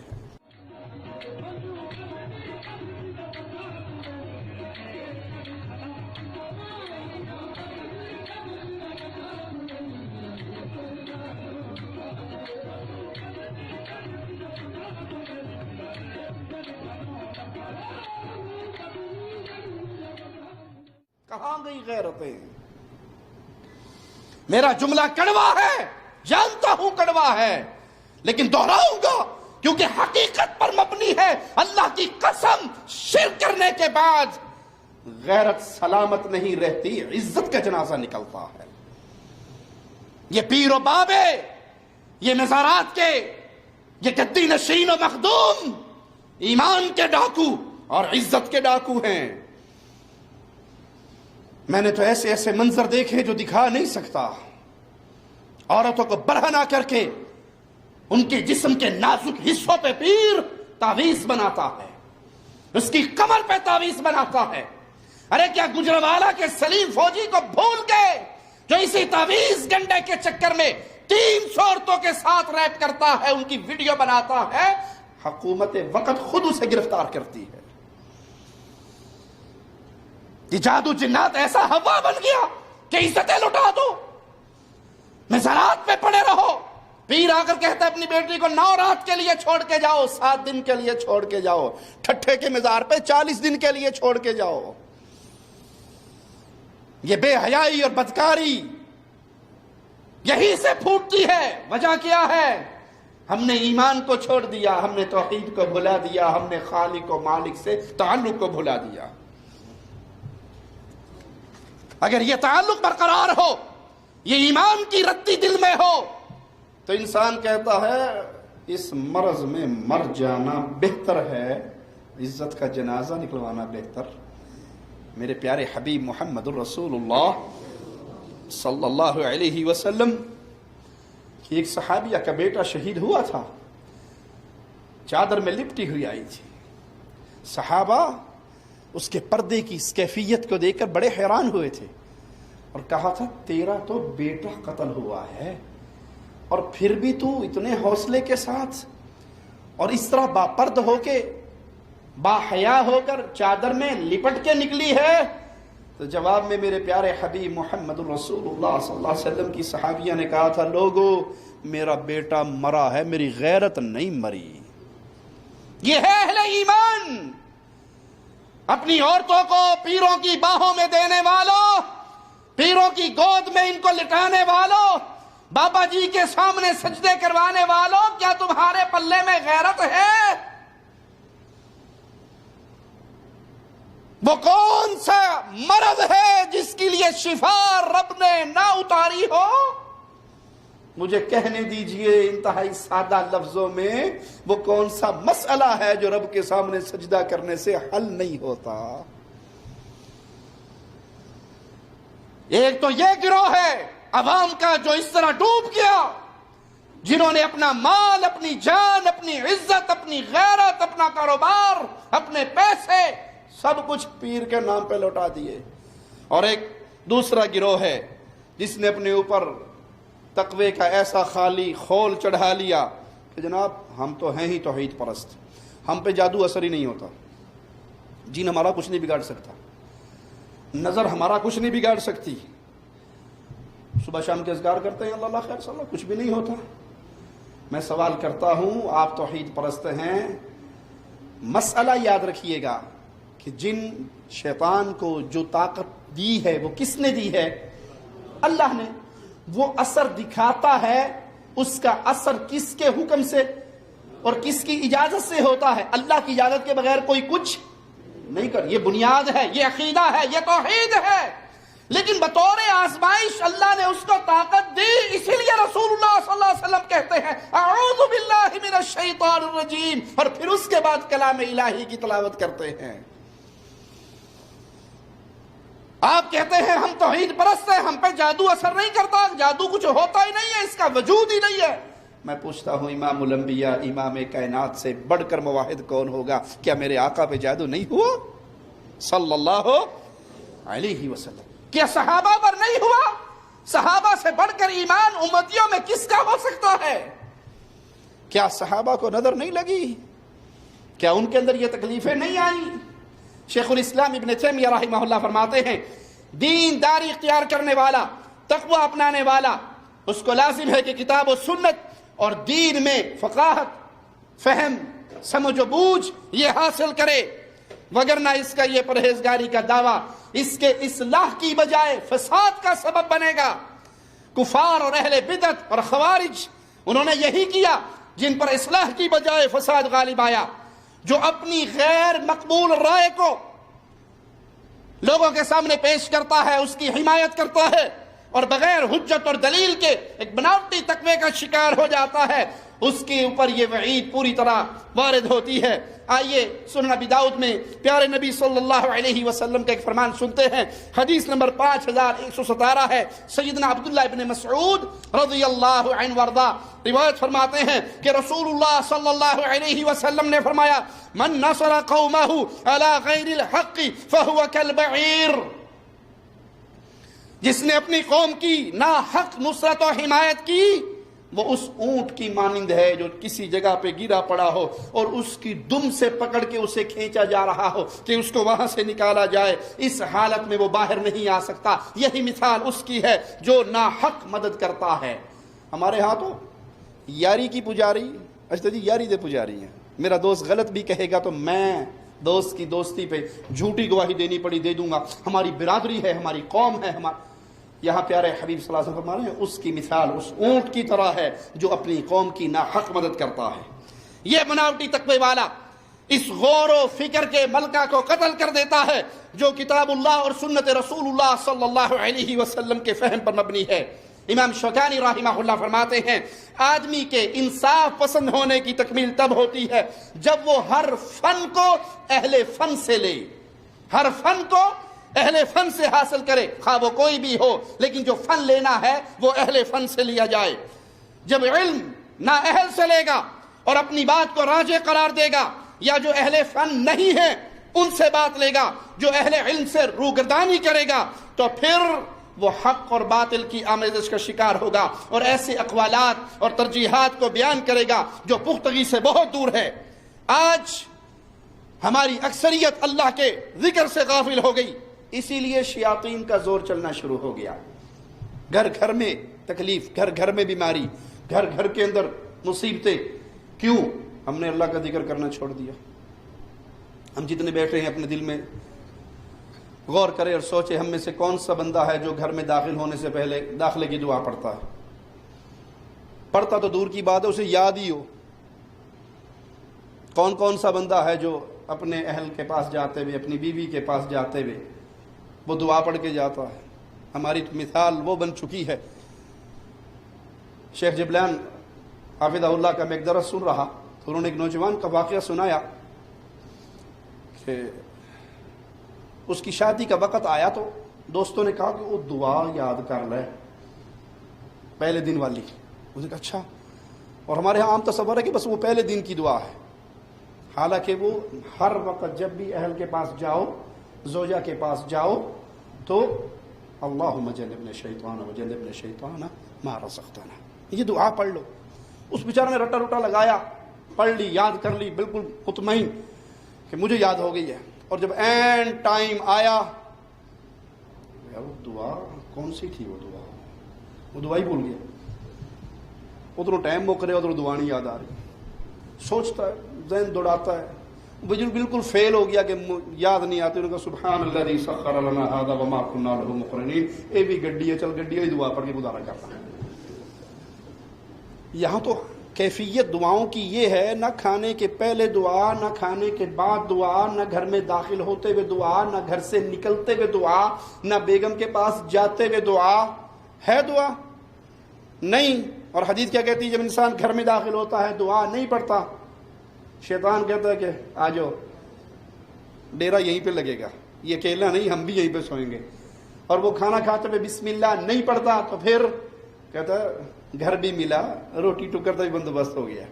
کہاں گئی غیرتیں؟ میرا جملہ کڑوا ہے، جانتا ہوں کڑوا ہے، لیکن دہراؤں گا کیونکہ حقیقت پر مبنی ہے۔ اللہ کی قسم، شرک کرنے کے بعد غیرت سلامت نہیں رہتی، عزت کا جنازہ نکلتا ہے۔ یہ پیر و بابے، یہ مزارات کے، یہ گدی نشین و مخدوم ایمان کے ڈاکو اور عزت کے ڈاکو ہیں۔ میں نے تو ایسے ایسے منظر دیکھے جو دکھا نہیں سکتا۔ عورتوں کو برہنہ کر کے ان کے جسم کے نازک حصوں پہ پیر تعویذ بناتا ہے، اس کی کمر پہ تعویذ بناتا ہے۔ ارے کیا گجرانوالہ کے سلیم فوجی کو بھول گئے جو اسی تعویذ گنڈے کے چکر میں 300 عورتوں کے ساتھ ریپ کرتا ہے، ان کی ویڈیو بناتا ہے، حکومت وقت خود اسے گرفتار کرتی ہے۔ یہ جادو جنات ایسا ہوا بن گیا کہ عزتیں لٹا دو، مزارات پہ پڑے رہو۔ پیر آ کر کہتا ہے اپنی بیٹی کو 9 رات کے لیے چھوڑ کے جاؤ، 7 دن کے لیے چھوڑ کے جاؤ، ٹھٹھے کے مزار پہ 40 دن کے لیے چھوڑ کے جاؤ۔ یہ بے حیائی اور بدکاری یہی سے پھوٹتی ہے۔ وجہ کیا ہے؟ ہم نے ایمان کو چھوڑ دیا، ہم نے توحید کو بھلا دیا، ہم نے خالق و مالک سے تعلق کو بھلا دیا۔ اگر یہ تعلق برقرار ہو، یہ ایمان کی رتی دل میں ہو، تو انسان کہتا ہے اس مرض میں مر جانا بہتر ہے، عزت کا جنازہ نکلوانا بہتر۔ میرے پیارے حبیب محمد الرسول اللہ صلی اللہ علیہ وسلم کی ایک صحابیہ کا بیٹا شہید ہوا تھا، چادر میں لپٹی ہوئی آئی تھی۔ صحابہ اس کے پردے کی اس کیفیت کو دیکھ کر بڑے حیران ہوئے تھے اور کہا تھا تیرا تو بیٹا قتل ہوا ہے اور پھر بھی تو اتنے حوصلے کے ساتھ اور اس طرح باپرد ہو کے، با حیا ہو کر چادر میں لپٹ کے نکلی ہے۔ تو جواب میں میرے پیارے حبیب محمد الرسول اللہ صلی اللہ علیہ وسلم کی صحابیہ نے کہا تھا لوگو میرا بیٹا مرا ہے، میری غیرت نہیں مری۔ یہ ہے اہل ایمان، اپنی عورتوں کو پیروں کی باہوں میں دینے والوں، پیروں کی گود میں ان کو لٹانے والوں، بابا جی کے سامنے سجدے کروانے والوں، کیا تمہارے پلے میں غیرت ہے؟ وہ کون سا مرض ہے جس کے لیے شفا رب نے نہ اتاری ہو؟ مجھے کہنے دیجئے انتہائی سادہ لفظوں میں، وہ کون سا مسئلہ ہے جو رب کے سامنے سجدہ کرنے سے حل نہیں ہوتا؟ ایک تو یہ گروہ ہے عوام کا جو اس طرح ڈوب گیا، جنہوں نے اپنا مال، اپنی جان، اپنی عزت، اپنی غیرت، اپنا کاروبار، اپنے پیسے سب کچھ پیر کے نام پہ لوٹا دیے۔ اور ایک دوسرا گروہ ہے جس نے اپنے اوپر تقوی کا ایسا خالی خول چڑھا لیا کہ جناب ہم تو ہیں ہی توحید پرست، ہم پہ جادو اثر ہی نہیں ہوتا، جن ہمارا کچھ نہیں بگاڑ سکتا، نظر ہمارا کچھ نہیں بگاڑ سکتی، صبح شام کے اذکار کرتے ہیں اللہ خیر صلی اللہ، کچھ بھی نہیں ہوتا۔ میں سوال کرتا ہوں، آپ توحید پرست ہیں، مسئلہ یاد رکھیے گا کہ جن شیطان کو جو طاقت دی ہے وہ کس نے دی ہے؟ اللہ نے۔ وہ اثر دکھاتا ہے، اس کا اثر کس کے حکم سے اور کس کی اجازت سے ہوتا ہے؟ اللہ کی اجازت کے بغیر کوئی کچھ نہیں کر۔ یہ بنیاد ہے، یہ عقیدہ ہے، یہ توحید ہے۔ لیکن بطور آزمائش اللہ نے اس کو طاقت دی، اسی لیے رسول اللہ صلی اللہ علیہ وسلم کہتے ہیں اعوذ باللہ من الشیطان الرجیم، اور پھر اس کے بعد کلام الہی کی تلاوت کرتے ہیں۔ آپ کہتے ہیں ہم توحید پرست ہیں، ہم پہ جادو اثر نہیں کرتا، جادو کچھ ہوتا ہی نہیں ہے، اس کا وجود ہی نہیں ہے۔ میں پوچھتا ہوں امام الانبیاء، امام کائنات سے بڑھ کر موحد کون ہوگا؟ کیا میرے آقا پہ جادو نہیں ہوا؟ صلی اللہ علیہ وسلم. کیا صحابہ پر نہیں ہوا؟ صحابہ سے بڑھ کر ایمان امتیوں میں کس کا ہو سکتا ہے؟ کیا صحابہ کو نظر نہیں لگی؟ کیا ان کے اندر یہ تکلیفیں نہیں آئیں؟ شیخ الاسلام ابن تیمیہ رحمہ اللہ فرماتے ہیں دین داری اختیار کرنے والا، تقوی اپنانے والا، اس کو لازم ہے کہ کتاب و سنت اور دین میں فقاہت، فہم، سمجھ و بوجھ یہ حاصل کرے، وگرنہ اس کا یہ پرہیزگاری کا دعویٰ اس کے اصلاح کی بجائے فساد کا سبب بنے گا. کفار اور اہل بدعت اور خوارج انہوں نے یہی کیا جن پر اصلاح کی بجائے فساد غالب آیا. جو اپنی غیر مقبول رائے کو لوگوں کے سامنے پیش کرتا ہے، اس کی حمایت کرتا ہے اور بغیر حجت اور دلیل کے ایک بناوٹی تقوی کا شکار ہو جاتا ہے، اس کے اوپر یہ وعید پوری طرح وارد ہوتی ہے. آئیے سنن ابی داؤد میں پیارے نبی صلی اللہ علیہ وسلم کا ایک فرمان سنتے ہیں. حدیث نمبر 5117 ہے. سیدنا عبداللہ ابن مسعود رضی اللہ عنہ وارضا روایت فرماتے ہیں کہ رسول اللہ صلی اللہ علیہ وسلم نے فرمایا من نصر قومہ علی غیر الحق فہو کالبعیر. جس نے اپنی قوم کی ناحق نصرت و حمایت کی وہ اس اونٹ کی مانند ہے جو کسی جگہ پہ گرا پڑا ہو اور اس کی دم سے پکڑ کے اسے کھینچا جا رہا ہو کہ اس کو وہاں سے نکالا جائے. اس حالت میں وہ باہر نہیں آ سکتا. یہی مثال اس کی ہے جو ناحق مدد کرتا ہے. ہمارے ہاں تو یاری کی پجاری، اچھا جی یاری دے پجاری ہیں. میرا دوست غلط بھی کہے گا تو میں دوست کی دوستی پہ جھوٹی گواہی دینی پڑی دے دوں گا. ہماری برادری ہے، ہماری قوم ہے. یہاں پیارے حبیب صلی اللہ علیہ وسلم فرما رہے ہیں اس کی مثال اس اونٹ کی طرح ہے جو اپنی قوم کی ناحق مدد کرتا ہے. یہ بناوٹی تقوی والا اس غور و فکر کے ملکہ کو قتل کر دیتا ہے جو کتاب اللہ اور سنت رسول اللہ صلی اللہ علیہ وسلم کے فہم پر مبنی ہے. امام شوکانی رحمہ اللہ فرماتے ہیں آدمی کے انصاف پسند ہونے کی تکمیل تب ہوتی ہے جب وہ ہر فن کو اہل فن سے لے، ہر فن کو اہل فن سے حاصل کرے، خواہ وہ کوئی بھی ہو، لیکن جو فن لینا ہے وہ اہل فن سے لیا جائے. جب علم نہ اہل سے لے گا اور اپنی بات کو راجح قرار دے گا، یا جو اہل فن نہیں ہے ان سے بات لے گا، جو اہل علم سے روگردانی کرے گا، تو پھر وہ حق اور باطل کی آمیزش کا شکار ہوگا اور ایسے اقوالات اور ترجیحات کو بیان کرے گا جو پختگی سے بہت دور ہے. آج ہماری اکثریت اللہ کے ذکر سے غافل ہو گئی، اسی لیے شیاطین کا زور چلنا شروع ہو گیا. گھر گھر میں تکلیف، گھر گھر میں بیماری، گھر گھر کے اندر مصیبتیں. کیوں؟ ہم نے اللہ کا ذکر کرنا چھوڑ دیا. ہم جتنے بیٹھے ہیں اپنے دل میں غور کرے اور سوچے ہم میں سے کون سا بندہ ہے جو گھر میں داخل ہونے سے پہلے داخلے کی دعا پڑھتا ہے. پڑھتا تو دور کی بات ہے، اسے یاد ہی ہو. کون سا بندہ ہے جو اپنے اہل کے پاس جاتے ہوئے، اپنی بیوی کے پاس جاتے ہوئے وہ دعا پڑھ کے جاتا ہے؟ ہماری مثال وہ بن چکی ہے. شیخ جبلان حافظہ اللہ کا میں ایک درس سن رہا تو انہوں نے ایک نوجوان کا واقعہ سنایا کہ اس کی شادی کا وقت آیا تو دوستوں نے کہا کہ وہ دعا یاد کر لے پہلے دن والی. اس نے کہا اچھا. اور ہمارے ہاں عام تصور ہے کہ بس وہ پہلے دن کی دعا ہے، حالانکہ وہ ہر وقت جب بھی اہل کے پاس جاؤ، زوجہ کے پاس جاؤ تو اللہم جنبنا الشیطان وجنبنا الشیطان ما رزقتنا، یہ دعا پڑھ لو. اس بیچارے نے رٹا رٹا لگایا، پڑھ لی، یاد کر لی، بالکل مطمئن کہ مجھے یاد ہو گئی ہے. اور جب این ٹائم آیا، وہ دعا کون سی تھی؟ وہ دعا ہی بھول گیا. ادھر ٹائم موقع ادھر دعا نہیں یاد آ رہی. سوچتا ہے، ذہن دوڑاتا ہے، بالکل فیل ہو گیا کہ یاد نہیں آتی. انہوں نے کہا سبحان الذی سخر لنا ھذا وما كنا له مقرنین. یہ بھی گڈی ہے، چل گڈی والی دعا پڑھ کے گزارا کرتا ہے. یہاں تو کیفیت دعاؤں کی یہ ہے، نہ کھانے کے پہلے دعا، نہ کھانے کے بعد دعا، نہ گھر میں داخل ہوتے ہوئے دعا، نہ گھر سے نکلتے ہوئے دعا، نہ بیگم کے پاس جاتے ہوئے دعا. ہے دعا؟ نہیں. اور حدیث کیا کہتی ہے؟ جب انسان گھر میں داخل ہوتا ہے دعا نہیں پڑھتا، شیطان کہتا ہے کہ آ جاؤ، ڈیرا یہیں پہ لگے گا، یہ اکیلا نہیں، ہم بھی یہیں پہ سوئیں گے. اور وہ کھانا کھاتے ہوئے بسم اللہ نہیں پڑھتا تو پھر کہتا ہے گھر بھی ملا، روٹی ٹکر کا بھی بندوبست ہو گیا.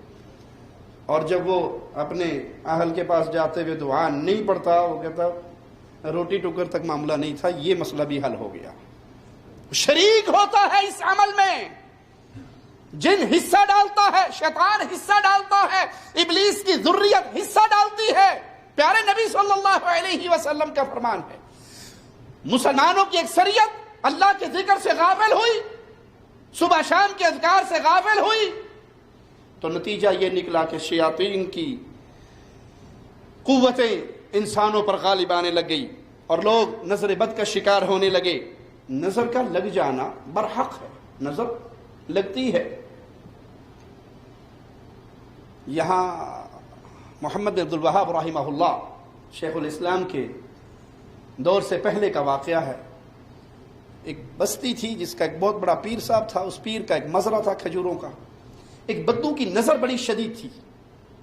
اور جب وہ اپنے اہل کے پاس جاتے ہوئے دعا نہیں پڑھتا، وہ کہتا روٹی ٹکر تک معاملہ نہیں تھا، یہ مسئلہ بھی حل ہو گیا۔ شریک ہوتا ہے اس عمل میں، جن حصہ ڈالتا ہے، شیطان حصہ ڈالتا ہے، ابلیس کی ذریت حصہ ڈالتی ہے۔ پیارے نبی صلی اللہ علیہ وسلم کا فرمان ہے، مسلمانوں کی اکثریت اللہ کے ذکر سے غافل ہوئی، صبح شام کے اذکار سے غافل ہوئی، تو نتیجہ یہ نکلا کہ شیاطین کی قوتیں انسانوں پر غالب آنے لگ گئی اور لوگ نظر بد کا شکار ہونے لگے۔ نظر کا لگ جانا برحق ہے، نظر لگتی ہے۔ یہاں محمد بن عبد الوہاب رحمہ اللہ شیخ الاسلام کے دور سے پہلے کا واقعہ ہے۔ ایک بستی تھی جس کا ایک بہت بڑا پیر صاحب تھا، اس پیر کا ایک مزرعہ تھا کھجوروں کا۔ ایک بدو کی نظر بڑی شدید تھی،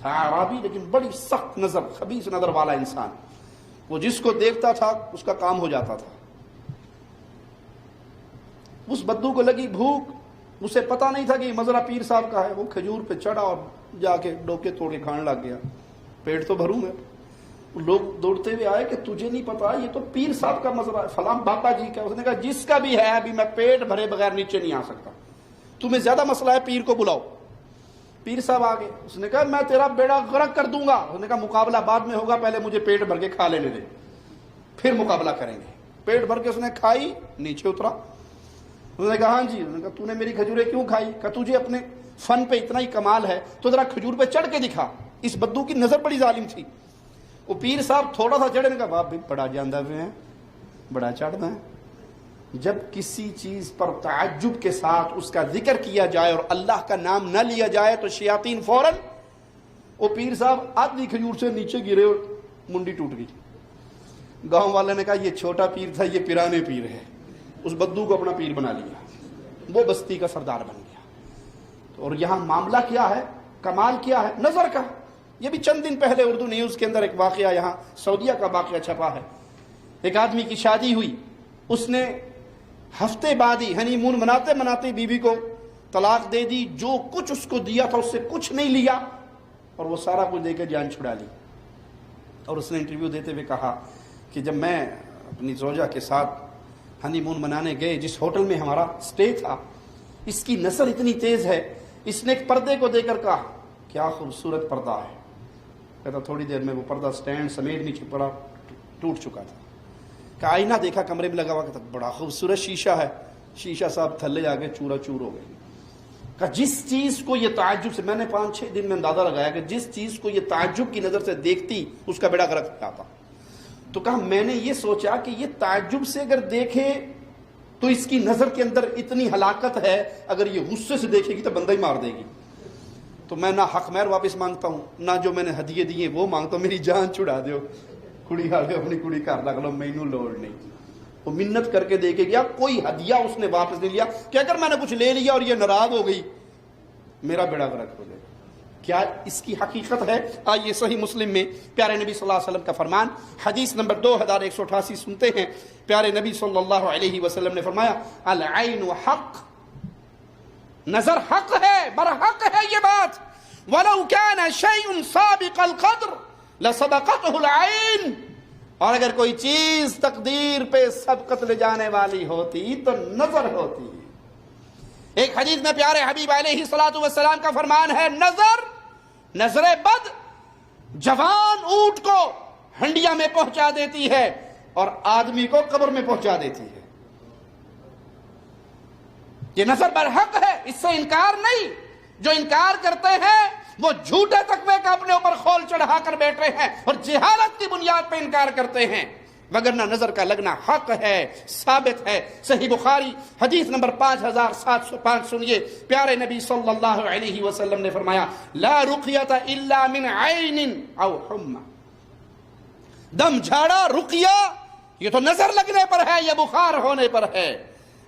تھا عربی لیکن بڑی سخت نظر، خبیث نظر والا انسان۔ وہ جس کو دیکھتا تھا اس کا کام ہو جاتا تھا۔ اس بدو کو لگی بھوک، اسے پتا نہیں تھا کہ یہ مزرعہ پیر صاحب کا ہے۔ وہ کھجور پہ چڑھا اور جا کے ڈوکے توڑ کے کھانے لگ گیا۔ پیٹ تو بھروں گا۔ لوگ دوڑتے ہوئے آئے کہ تجھے نہیں پتا یہ تو پیر صاحب کا مزرعہ ہے، فلاں بابا جی کا۔ اس نے کہا جس کا بھی ہے، ابھی میں پیٹ بھرے بغیر نیچے نہیں آ سکتا، تمہیں زیادہ مسئلہ ہے، پیر کو بلاؤ۔ پیر صاحب آ گئے۔ اس نے کہا میں تیرا بیڑا غرق کر دوں گا۔ اس نے کہا مقابلہ بعد میں ہوگا، پہلے مجھے پیٹ بھر کے کھا لینے دے، پھر مقابلہ کریں گے۔ پیٹ بھر کے اس نے کھائی، نیچے اترا۔ اس نے کہا ہاں جی۔ اس نے کہا تو نے میری کھجوریں کیوں کھائی؟ کہا تجھے اپنے فن پہ اتنا ہی کمال ہے تو ذرا کھجور پہ چڑھ کے دکھا۔ اس بدو کی نظر بڑی ظالم تھی۔ وہ پیر صاحب تھوڑا سا چڑھے، نے کہا باپ بھی بڑا جاندہ ہوئے ہیں، بڑا چڑھنا ہے۔ جب کسی چیز پر تعجب کے ساتھ اس کا ذکر کیا جائے اور اللہ کا نام نہ لیا جائے تو شیاطین فوراً، وہ پیر صاحب آدھی کھجور سے نیچے گرے اور منڈی ٹوٹ گئی۔ گاؤں والے نے کہا یہ چھوٹا پیر تھا، یہ پیرانے پیر ہے۔ اس بدو کو اپنا پیر بنا لیا، وہ بستی کا سردار بن گیا۔ اور یہاں معاملہ کیا ہے، کمال کیا ہے؟ نظر کا۔ یہ بھی چند دن پہلے اردو نیوز کے اندر ایک واقعہ، یہاں سعودیہ کا واقعہ چھپا ہے۔ ایک آدمی کی شادی ہوئی، اس نے ہفتے بعد ہی ہنی مون مناتے مناتے بیوی کو طلاق دے دی۔ جو کچھ اس کو دیا تھا اس سے کچھ نہیں لیا اور وہ سارا کچھ دے کے جان چھڑا لی۔ اور اس نے انٹرویو دیتے ہوئے کہا کہ جب میں اپنی زوجہ کے ساتھ ہنی مون منانے گئے، جس ہوٹل میں ہمارا سٹے تھا، اس کی نظر اتنی تیز ہے، اس نے ایک پردے کو دے کر کہا کیا خوبصورت پردہ ہے۔ کہتا تھوڑی دیر میں وہ پردہ سٹینڈ سمیت نیچے پڑا، ٹوٹ چکا تھا۔ کہ آئینہ دیکھا کمرے میں لگا ہوا، کہتا بڑا خوبصورت شیشہ ہے۔ شیشہ صاحب تھلے جا کے چورا چور ہو گئے۔ کہ جس چیز کو یہ تعجب سے، میں نے 5-6 دن میں اندازہ لگایا کہ جس چیز کو یہ تعجب کی نظر سے دیکھتی اس کا بیڑا غرق ہو جاتا۔ تو کہا میں نے یہ سوچا کہ یہ تعجب سے اگر دیکھے تو اس کی نظر کے اندر اتنی ہلاکت ہے، اگر یہ غصے سے دیکھے گی تو بندہ ہی مار دے گی۔ تو میں نہ حق مہر واپس مانگتا ہوں، نہ جو میں نے ہدیے دیے وہ مانگتا ہوں، میری جان چھڑا دیو، کڑی والے اپنی کڑی گھر لگ لو، مینوں لوڑ نہیں۔ وہ منت کر کے دیکھے گیا، کوئی ہدیہ اس نے واپس نہیں لیا کہ اگر میں نے کچھ لے لیا اور یہ ناراض ہو گئی میرا بیڑا غرق ہو جائے۔ کیا اس کی حقیقت ہے؟ آئیے صحیح مسلم میں پیارے نبی صلی اللہ علیہ وسلم کا فرمان، حدیث نمبر 2188 سنتے ہیں۔ پیارے نبی صلی اللہ علیہ وسلم نے فرمایا العین حق، نظر حق ہے، برحق ہے یہ بات۔ وَلَوْ كَانَ شَيْءٌ سَابِقَ الْقَدْرِ لَسَبَقَتْهُ الْعَيْنُ، اور اگر کوئی چیز تقدیر پہ سبقت لے جانے والی ہوتی تو نظر ہوتی۔ ایک حدیث میں پیارے حبیب علیہ الصلوۃ والسلام کا فرمان ہے نظر بد جوان اونٹ کو ہنڈیا میں پہنچا دیتی ہے اور آدمی کو قبر میں پہنچا دیتی ہے۔ یہ نظر برحق ہے، اس سے انکار نہیں۔ جو انکار کرتے ہیں وہ جھوٹے تقوی کا اپنے اوپر خول چڑھا کر بیٹھے ہیں اور جہالت کی بنیاد پہ انکار کرتے ہیں، وگرنہ نظر کا لگنا حق ہے، ثابت ہے۔ صحیح بخاری حدیث نمبر 5705 سنیے، پیارے نبی صلی اللہ علیہ وسلم نے فرمایا لا رقیۃ الا من عین او حمى، دم جھاڑا رقیہ یہ تو نظر لگنے پر ہے، یہ بخار ہونے پر ہے۔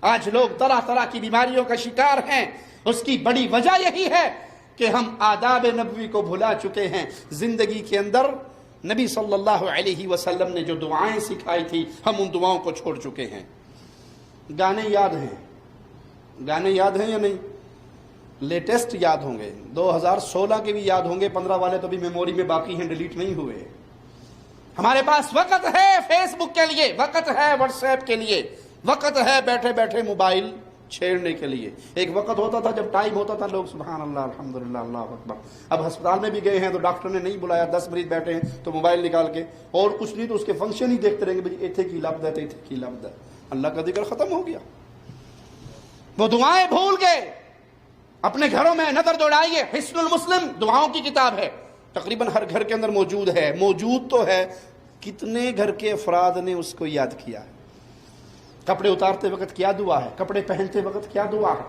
آج لوگ طرح طرح کی بیماریوں کا شکار ہیں، اس کی بڑی وجہ یہی ہے کہ ہم آداب نبوی کو بھلا چکے ہیں۔ زندگی کے اندر نبی صلی اللہ علیہ وسلم نے جو دعائیں سکھائی تھی ہم ان دعاؤں کو چھوڑ چکے ہیں۔ گانے یاد ہیں، گانے یاد ہیں یا نہیں؟ لیٹسٹ یاد ہوں گے، 2016 کے بھی یاد ہوں گے، 15 والے تو بھی میموری میں باقی ہیں، ڈیلیٹ نہیں ہوئے۔ ہمارے پاس وقت ہے فیس بک کے لیے، وقت ہے واٹس ایپ کے لیے، وقت ہے بیٹھے بیٹھے موبائل چھیڑنے کے لیے۔ ایک وقت ہوتا تھا جب ٹائم ہوتا تھا لوگ سبحان اللہ الحمدللہ اللہ اکبر، اب ہسپتال میں بھی گئے ہیں تو ڈاکٹر نے نہیں بلایا، 10 مریض بیٹھے ہیں تو موبائل نکال کے اور کچھ نہیں تو اس کے فنکشن ہی دیکھتے رہیں گے، بھئی ایتھے کی لفظ ہے ایتھے کی لفظ ہے، اللہ کا ذکر ختم ہو گیا، وہ دعائیں بھول گئے۔ اپنے گھروں میں نظر دوڑائیے، حصن المسلم دعاؤں کی کتاب ہے، تقریباً ہر گھر کے اندر موجود ہے، موجود تو ہے، کتنے گھر کے افراد نے اس کو یاد کیا ہے؟ کپڑے اتارتے وقت کیا دعا ہے، کپڑے پہنتے وقت کیا دعا ہے؟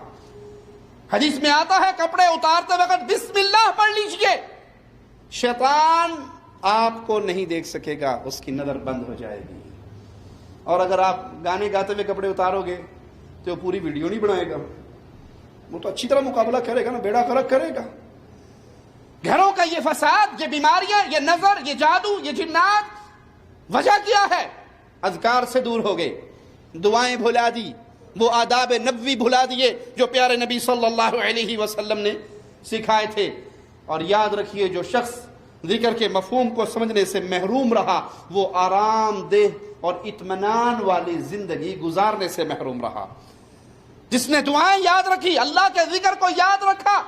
حدیث میں آتا ہے کپڑے اتارتے وقت بسم اللہ پڑھ لیجئے، شیطان آپ کو نہیں دیکھ سکے گا، اس کی نظر بند ہو جائے گی۔ اور اگر آپ گانے گاتے ہوئے کپڑے اتارو گے تو وہ پوری ویڈیو نہیں بنائے گا، وہ تو اچھی طرح مقابلہ کرے گا نا، بیڑا غرق کرے گا۔ گھروں کا یہ فساد، یہ بیماریاں، یہ نظر، یہ جادو، یہ جنات، وجہ کیا ہے؟ اذکار سے دور ہو گئے، دعائیں بھلا دی، وہ آداب نبوی بھلا دیے جو پیارے نبی صلی اللہ علیہ وسلم نے سکھائے تھے۔ اور یاد رکھیے جو شخص ذکر کے مفہوم کو سمجھنے سے محروم رہا وہ آرام دہ اور اطمینان والی زندگی گزارنے سے محروم رہا۔ جس نے دعائیں یاد رکھی، اللہ کے ذکر کو یاد رکھا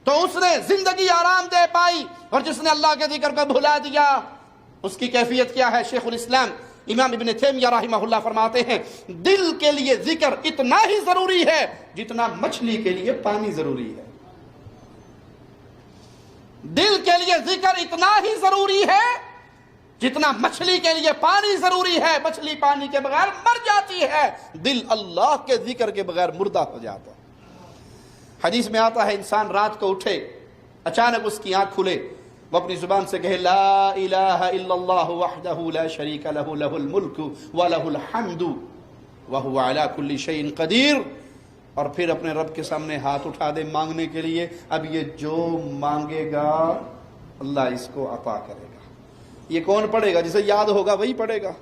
تو اس نے زندگی آرام دہ پائی، اور جس نے اللہ کے ذکر کو بھلا دیا اس کی کیفیت کیا ہے؟ شیخ الاسلام امام ابن تیمیہ رحمہ اللہ فرماتے ہیں دل کے لیے ذکر اتنا ہی ضروری ہے جتنا مچھلی کے لیے پانی ضروری ہے۔ دل کے لیے ذکر اتنا ہی ضروری ہے جتنا مچھلی کے لیے پانی ضروری ہے۔ مچھلی پانی کے بغیر مر جاتی ہے، دل اللہ کے ذکر کے بغیر مردہ ہو جاتا ہے۔ حدیث میں آتا ہے انسان رات کو اٹھے، اچانک اس کی آنکھ کھلے، وہ اپنی زبان سے کہے لا الہ الا اللہ وحدہ لا شریک لہ لہ الملک ولہ الحمد وہو علی کل شیء قدیر، اور پھر اپنے رب کے سامنے ہاتھ اٹھا دے مانگنے کے لیے۔ اب یہ جو مانگے گا اللہ اس کو عطا کرے گا۔ یہ کون پڑھے گا؟ جسے یاد ہوگا وہی پڑھے گا۔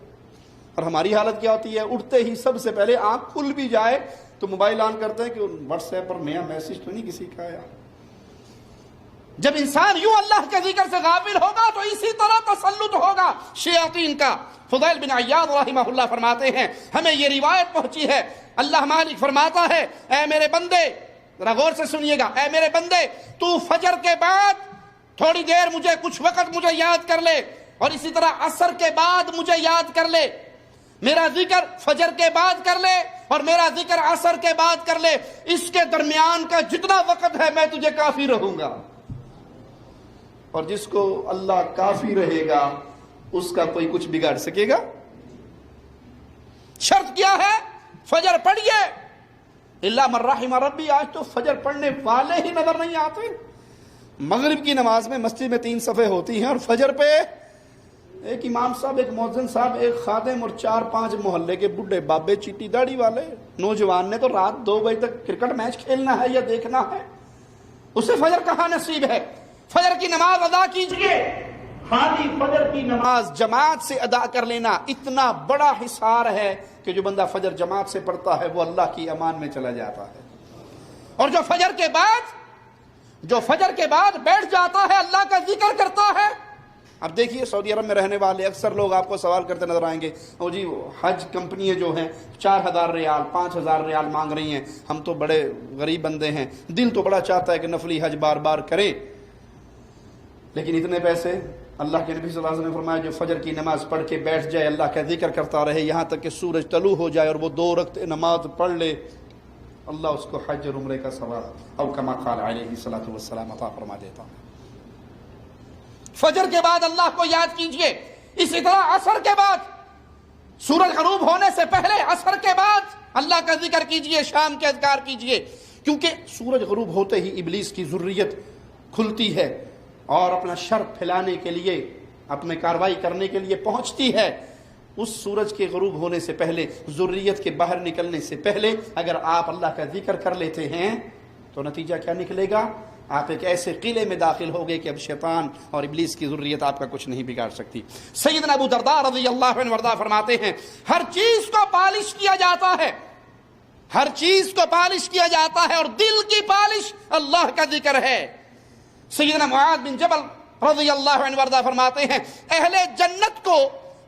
اور ہماری حالت کیا ہوتی ہے؟ اٹھتے ہی سب سے پہلے آنکھ کھل بھی جائے تو موبائل آن کرتے ہیں کہ واٹس ایپ پر نیا میسج تو نہیں کسی کا آیا۔ جب انسان یوں اللہ کے ذکر سے غافل ہوگا تو اسی طرح تسلط ہوگا شیاطین کا۔ فضیل بن عیاض رحمہ اللہ فرماتے ہیں ہمیں یہ روایت پہنچی ہے، اللہ مالک فرماتا ہے اے میرے بندے، ذرا غور سے سنیے گا، اے میرے بندے تو فجر کے بعد تھوڑی دیر مجھے، کچھ وقت مجھے یاد کر لے، اور اسی طرح عصر کے بعد مجھے یاد کر لے۔ میرا ذکر فجر کے بعد کر لے اور میرا ذکر عصر کے بعد کر لے، اس کے درمیان کا جتنا وقت ہے میں تجھے کافی رہوں گا۔ اور جس کو اللہ کافی رہے گا اس کا کوئی کچھ بگاڑ سکے گا؟ شرط کیا ہے؟ فجر پڑھیے، الا من رحم ربی۔ آج تو فجر پڑھنے والے ہی نظر نہیں آتے۔ مغرب کی نماز میں مسجد میں 3 صفیں ہوتی ہیں اور فجر پہ ایک امام صاحب، ایک مؤذن صاحب، ایک خادم اور 4-5 محلے کے بڈھے بابے چیٹی داڑھی والے۔ نوجوان نے تو رات 2 بجے تک کرکٹ میچ کھیلنا ہے یا دیکھنا ہے، اسے فجر کہاں نصیب ہے؟ فجر کی نماز ادا کیجئے، خالی فجر کی نماز جماعت سے ادا کر لینا اتنا بڑا حصار ہے کہ جو بندہ فجر جماعت سے پڑھتا ہے وہ اللہ کی امان میں چلا جاتا ہے۔ اور جو فجر کے بعد بیٹھ جاتا ہے اللہ کا ذکر کرتا ہے۔ اب دیکھیے سعودی عرب میں رہنے والے اکثر لوگ آپ کو سوال کرتے نظر آئیں گے، او جی حج کمپنیاں جو ہیں 4000 ریال 5000 ریال مانگ رہی ہیں، ہم تو بڑے غریب بندے ہیں، دل تو بڑا چاہتا ہے کہ نفلی حج بار بار کریں، لیکن اتنے پیسے؟ اللہ کے نبی صلی اللہ علیہ وسلم نے فرمایا جو فجر کی نماز پڑھ کے بیٹھ جائے، اللہ کا ذکر کرتا رہے یہاں تک کہ سورج طلوع ہو جائے اور وہ 2 رکعت نماز پڑھ لے، اللہ اس کو حج اور عمرے کا ثواب او کما قال علیہ الصلوۃ والسلام عطا فرما دیتا۔ فجر کے بعد اللہ کو یاد کیجئے، اسی طرح عصر کے بعد، سورج غروب ہونے سے پہلے عصر کے بعد اللہ کا ذکر کیجئے، شام کے اذکار کیجئے، کیونکہ سورج غروب ہوتے ہی ابلیس کی ذریت کھلتی ہے اور اپنا شر پھیلانے کے لیے، اپنے کاروائی کرنے کے لیے پہنچتی ہے۔ اس سورج کے غروب ہونے سے پہلے، ذریت کے باہر نکلنے سے پہلے اگر آپ اللہ کا ذکر کر لیتے ہیں تو نتیجہ کیا نکلے گا؟ آپ ایک ایسے قلعے میں داخل ہو گئے کہ اب شیطان اور ابلیس کی ذریت آپ کا کچھ نہیں بگاڑ سکتی۔ سیدنا ابو درداء رضی اللہ عنہ وارضاہ فرماتے ہیں ہر چیز کو پالش کیا جاتا ہے، ہر چیز کو پالش کیا جاتا ہے اور دل کی پالش اللہ کا ذکر ہے۔ سیدنا معاذ بن جبل رضی اللہ عنہ وارضہ فرماتے ہیں اہل جنت کو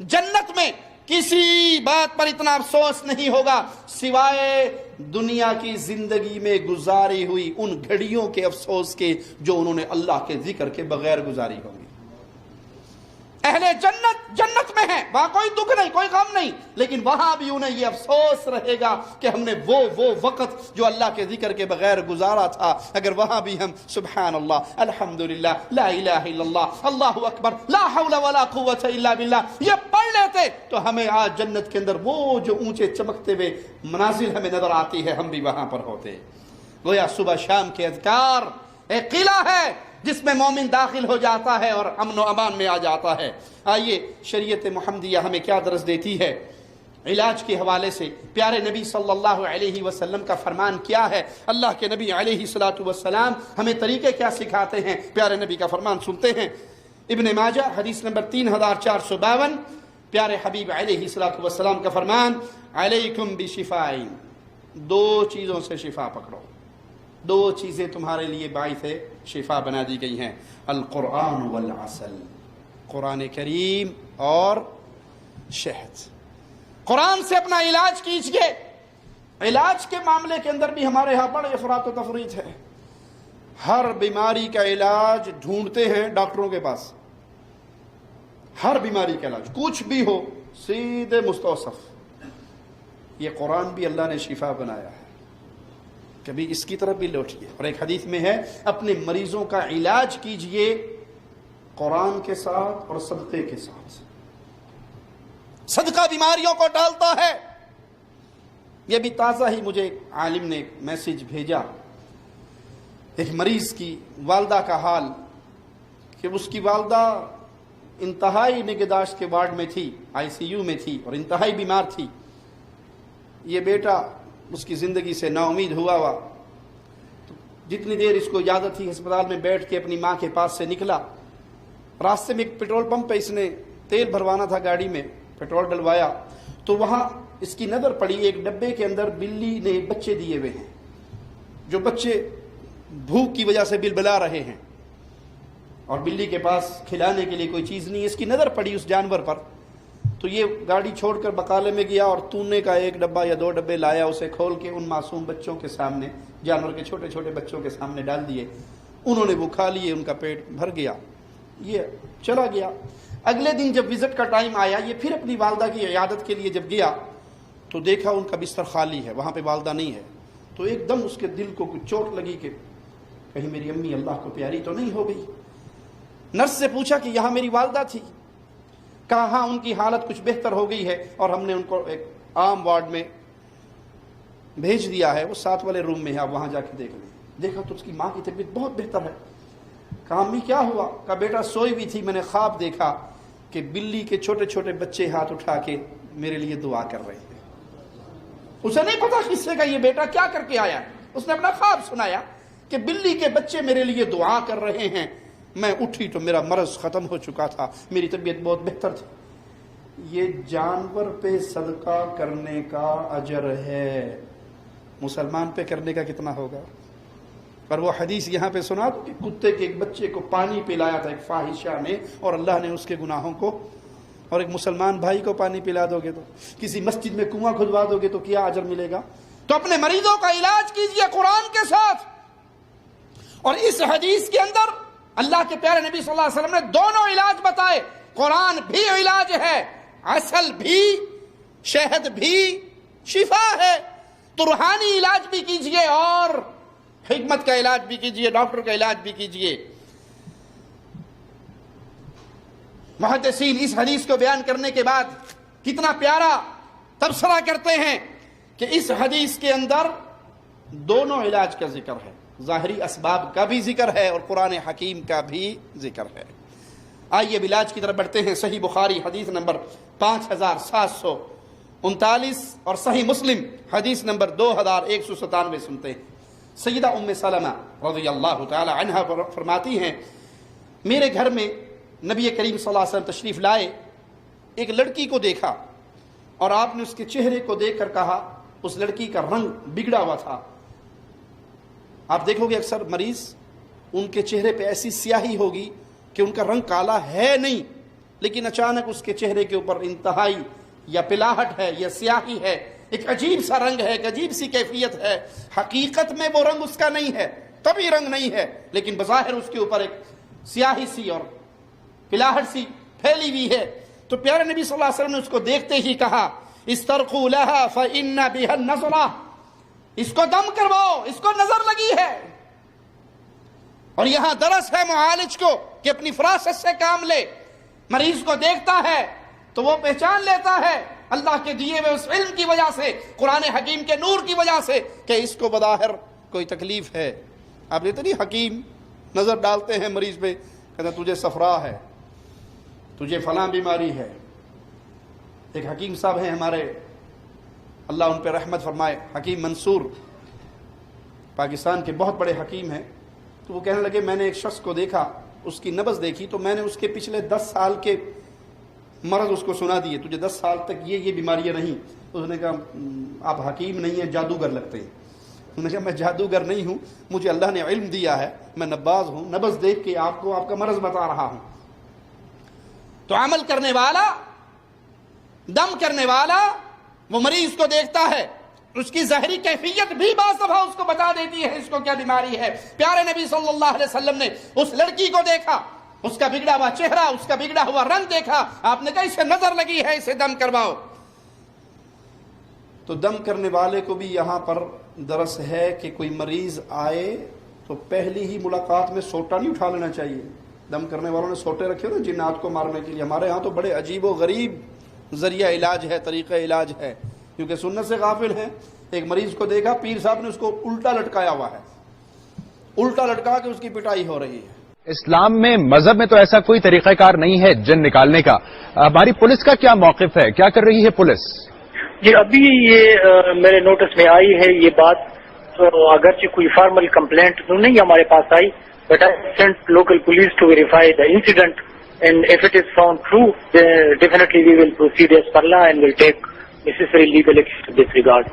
جنت میں کسی بات پر اتنا افسوس نہیں ہوگا سوائے دنیا کی زندگی میں گزاری ہوئی ان گھڑیوں کے افسوس کے جو انہوں نے اللہ کے ذکر کے بغیر گزاری ہوگی۔ اہل جنت جنت میں ہیں، وہاں کوئی دکھ نہیں، کوئی غم نہیں، لیکن وہاں بھی انہیں یہ افسوس رہے گا کہ ہم نے وہ وقت جو اللہ کے ذکر کے بغیر گزارا تھا، اگر وہاں بھی ہم سبحان اللہ، الحمدللہ، لا الہ الا اللہ، اللہ اکبر، لا حول ولا قوت الا باللہ یہ پڑھ لیتے تو ہمیں آج جنت کے اندر وہ جو اونچے چمکتے ہوئے منازل ہمیں نظر آتی ہے، ہم بھی وہاں پر ہوتے۔ گویا صبح شام کے اذکار ایک قلعہ ہے جس میں مومن داخل ہو جاتا ہے اور امن و امان میں آ جاتا ہے۔ آئیے شریعت محمدیہ ہمیں کیا درس دیتی ہے علاج کے حوالے سے، پیارے نبی صلی اللہ علیہ وسلم کا فرمان کیا ہے، اللہ کے نبی علیہ الصلوۃ والسلام ہمیں طریقے کیا سکھاتے ہیں، پیارے نبی کا فرمان سنتے ہیں۔ ابن ماجہ حدیث نمبر 3452، پیارے حبیب علیہ الصلوۃ والسلام کا فرمان، علیکم بشفاء، دو چیزوں سے شفا پکڑو، دو چیزیں تمہارے لیے باعث شفا بنا دی گئی ہیں، القرآن والعسل، قرآن کریم اور شہد۔ قرآن سے اپنا علاج کیجئے۔ علاج کے معاملے کے اندر بھی ہمارے ہاں بڑے افراط و تفریط ہے، ہر بیماری کا علاج ڈھونڈتے ہیں ڈاکٹروں کے پاس، ہر بیماری کا علاج کچھ بھی ہو سیدھے مستوصف۔ یہ قرآن بھی اللہ نے شفا بنایا ہے، کبھی اس کی طرف بھی لوٹیے۔ اور ایک حدیث میں ہے اپنے مریضوں کا علاج کیجئے قرآن کے ساتھ اور صدقے کے ساتھ، صدقہ بیماریوں کو ڈالتا ہے۔ یہ بھی تازہ ہی مجھے ایک عالم نے ایک میسج بھیجا، ایک مریض کی والدہ کا حال کہ اس کی والدہ انتہائی نگہداشت کے وارڈ میں تھی، ICU میں تھی اور انتہائی بیمار تھی۔ یہ بیٹا اس کی زندگی سے نا امید ہوا تو جتنی دیر اس کو اجازت تھی ہسپتال میں بیٹھ کے اپنی ماں کے پاس سے نکلا، راستے میں ایک پیٹرول پمپ پہ اس نے تیل بھروانا تھا، گاڑی میں پیٹرول ڈلوایا تو وہاں اس کی نظر پڑی ایک ڈبے کے اندر بلی نے بچے دیے ہوئے ہیں، جو بچے بھوک کی وجہ سے بلبلا رہے ہیں اور بلی کے پاس کھلانے کے لیے کوئی چیز نہیں ہے۔ اس کی نظر پڑی اس جانور پر تو یہ گاڑی چھوڑ کر بقالے میں گیا اور تونے کا ایک ڈبہ یا دو ڈبے لایا، اسے کھول کے ان معصوم بچوں کے سامنے، جانور کے چھوٹے چھوٹے بچوں کے سامنے ڈال دیے۔ انہوں نے وہ کھا لیے، ان کا پیٹ بھر گیا، یہ چلا گیا۔ اگلے دن جب وزٹ کا ٹائم آیا، یہ پھر اپنی والدہ کی عیادت کے لیے جب گیا تو دیکھا ان کا بستر خالی ہے، وہاں پہ والدہ نہیں ہے۔ تو ایک دم اس کے دل کو کچھ چوٹ لگی کہ کہیں میری امی اللہ کو پیاری تو نہیں ہو گئی۔ نرس سے پوچھا کہ یہاں میری والدہ تھی، کہا ہاں ان کی حالت کچھ بہتر ہو گئی ہے اور ہم نے ان کو ایک عام وارڈ میں بھیج دیا ہے، وہ 7 والے روم میں ہے، آپ وہاں جا کے دیکھ لیں۔ دیکھا تو اس کی ماں کی طبیعت بہت بہتر ہے۔ کہا امی کیا ہوا؟ کہا بیٹا سوئی بھی تھی، میں نے خواب دیکھا کہ بلی کے چھوٹے چھوٹے بچے ہاتھ اٹھا کے میرے لیے دعا کر رہے ہیں۔ اسے نہیں پتا قصے کا یہ بیٹا کیا کر کے آیا، اس نے اپنا خواب سنایا کہ بلی کے بچے میرے لیے دعا کر رہے ہیں، میں اٹھی تو میرا مرض ختم ہو چکا تھا، میری طبیعت بہت بہتر تھی۔ یہ جانور پہ صدقہ کرنے کا اجر ہے، مسلمان پہ کرنے کا کتنا ہوگا؟ اور وہ حدیث یہاں پہ سنا دو کہ کتے کے ایک بچے کو پانی پلایا تھا ایک فاحشہ نے اور اللہ نے اس کے گناہوں کو، اور ایک مسلمان بھائی کو پانی پلا دو گے تو، کسی مسجد میں کنواں کھدوا دو گے تو کیا اجر ملے گا؟ تو اپنے مریضوں کا علاج کیجئے قرآن کے ساتھ۔ اور اس حدیث کے اندر اللہ کے پیارے نبی صلی اللہ علیہ وسلم نے دونوں علاج بتائے، قرآن بھی علاج ہے، عسل بھی، شہد بھی شفا ہے۔ تو روحانی علاج بھی کیجئے اور حکمت کا علاج بھی کیجئے، ڈاکٹر کا علاج بھی کیجئے۔ محدثین اس حدیث کو بیان کرنے کے بعد کتنا پیارا تبصرہ کرتے ہیں کہ اس حدیث کے اندر دونوں علاج کا ذکر ہے، ظاہری اسباب کا بھی ذکر ہے اور قرآن حکیم کا بھی ذکر ہے۔ آئیے علاج کی طرف بڑھتے ہیں۔ صحیح بخاری حدیث نمبر 5739 اور صحیح مسلم حدیث نمبر 2197 سنتے ہیں۔ سیدہ ام سلمہ رضی اللہ تعالی عنہا فرماتی ہیں میرے گھر میں نبی کریم صلی اللہ علیہ وسلم تشریف لائے، ایک لڑکی کو دیکھا اور آپ نے اس کے چہرے کو دیکھ کر کہا، اس لڑکی کا رنگ بگڑا ہوا تھا۔ آپ دیکھو گے اکثر مریض ان کے چہرے پہ ایسی سیاہی ہوگی کہ ان کا رنگ کالا ہے نہیں، لیکن اچانک اس کے چہرے کے اوپر انتہائی یا پلاہٹ ہے یا سیاہی ہے، ایک عجیب سا رنگ ہے، ایک عجیب سی کیفیت ہے، حقیقت میں وہ رنگ اس کا نہیں ہے، طبعی رنگ نہیں ہے، لیکن بظاہر اس کے اوپر ایک سیاہی سی اور پلاہٹ سی پھیلی ہوئی ہے. تو پیارے نبی صلی اللہ علیہ وسلم نے اس کو دیکھتے ہی کہا استرقوا لها فإن بها النظرة، اس کو دم کرواؤ، اس کو نظر لگی ہے. اور یہاں درس ہے معالج کو کہ اپنی فراست سے کام لے. مریض کو دیکھتا ہے تو وہ پہچان لیتا ہے اللہ کے دیے ہوئے اس علم کی وجہ سے، قرآن حکیم کے نور کی وجہ سے، کہ اس کو بظاہر کوئی تکلیف ہے. آپ دیکھتے نہیں حکیم نظر ڈالتے ہیں مریض پہ، کہتے ہیں تجھے صفرا ہے، تجھے فلاں بیماری ہے. ایک حکیم صاحب ہیں ہمارے، اللہ ان پہ رحمت فرمائے، حکیم منصور، پاکستان کے بہت بڑے حکیم ہیں. تو وہ کہنے لگے میں نے ایک شخص کو دیکھا، اس کی نبض دیکھی تو میں نے اس کے پچھلے 10 سال کے مرض اس کو سنا دیے، تجھے 10 سال تک یہ بیماریاں نہیں. اس نے کہا آپ حکیم نہیں ہیں، جادوگر لگتے ہیں. انہوں نے کہا میں جادوگر نہیں ہوں، مجھے اللہ نے علم دیا ہے، میں نباز ہوں، نبض دیکھ کے آپ کو آپ کا مرض بتا رہا ہوں. تو عمل کرنے والا، دم کرنے والا وہ مریض کو دیکھتا ہے، اس کی ظاہری کیفیت بھی بعض دفعہ اس کو بتا دیتی ہے اس کو کیا بیماری ہے. پیارے نبی صلی اللہ علیہ وسلم نے اس لڑکی کو دیکھا، اس کا بگڑا ہوا چہرہ، اس کا بگڑا ہوا رنگ دیکھا، آپ نے کہا اسے نظر لگی ہے، اسے دم کرواؤ. تو دم کرنے والے کو بھی یہاں پر درس ہے کہ کوئی مریض آئے تو پہلی ہی ملاقات میں سوٹا نہیں اٹھا لینا چاہیے. دم کرنے والوں نے سوٹے رکھے نا جنات کو مارنے کے لیے. ہمارے ہاں تو بڑے عجیب و غریب ذریعہ علاج ہے، طریقہ علاج ہے، کیونکہ سنت سے غافل ہیں. ایک مریض کو دیکھا، پیر صاحب نے اس کو الٹا لٹکایا ہوا ہے، الٹا لٹکا کے اس کی پٹائی ہو رہی ہے. اسلام میں، مذہب میں تو ایسا کوئی طریقہ کار نہیں ہے جن نکالنے کا. ہماری پولیس کا کیا موقف ہے، کیا کر رہی ہے پولیس؟ جی ابھی یہ میرے نوٹس میں آئی ہے یہ بات، تو اگرچہ کوئی فارمل کمپلینٹ تو نہیں ہمارے پاس آئی، but I sent local police to verify the incident and if it is found true definitely we will proceed as per law and will take necessary legal action in this regard.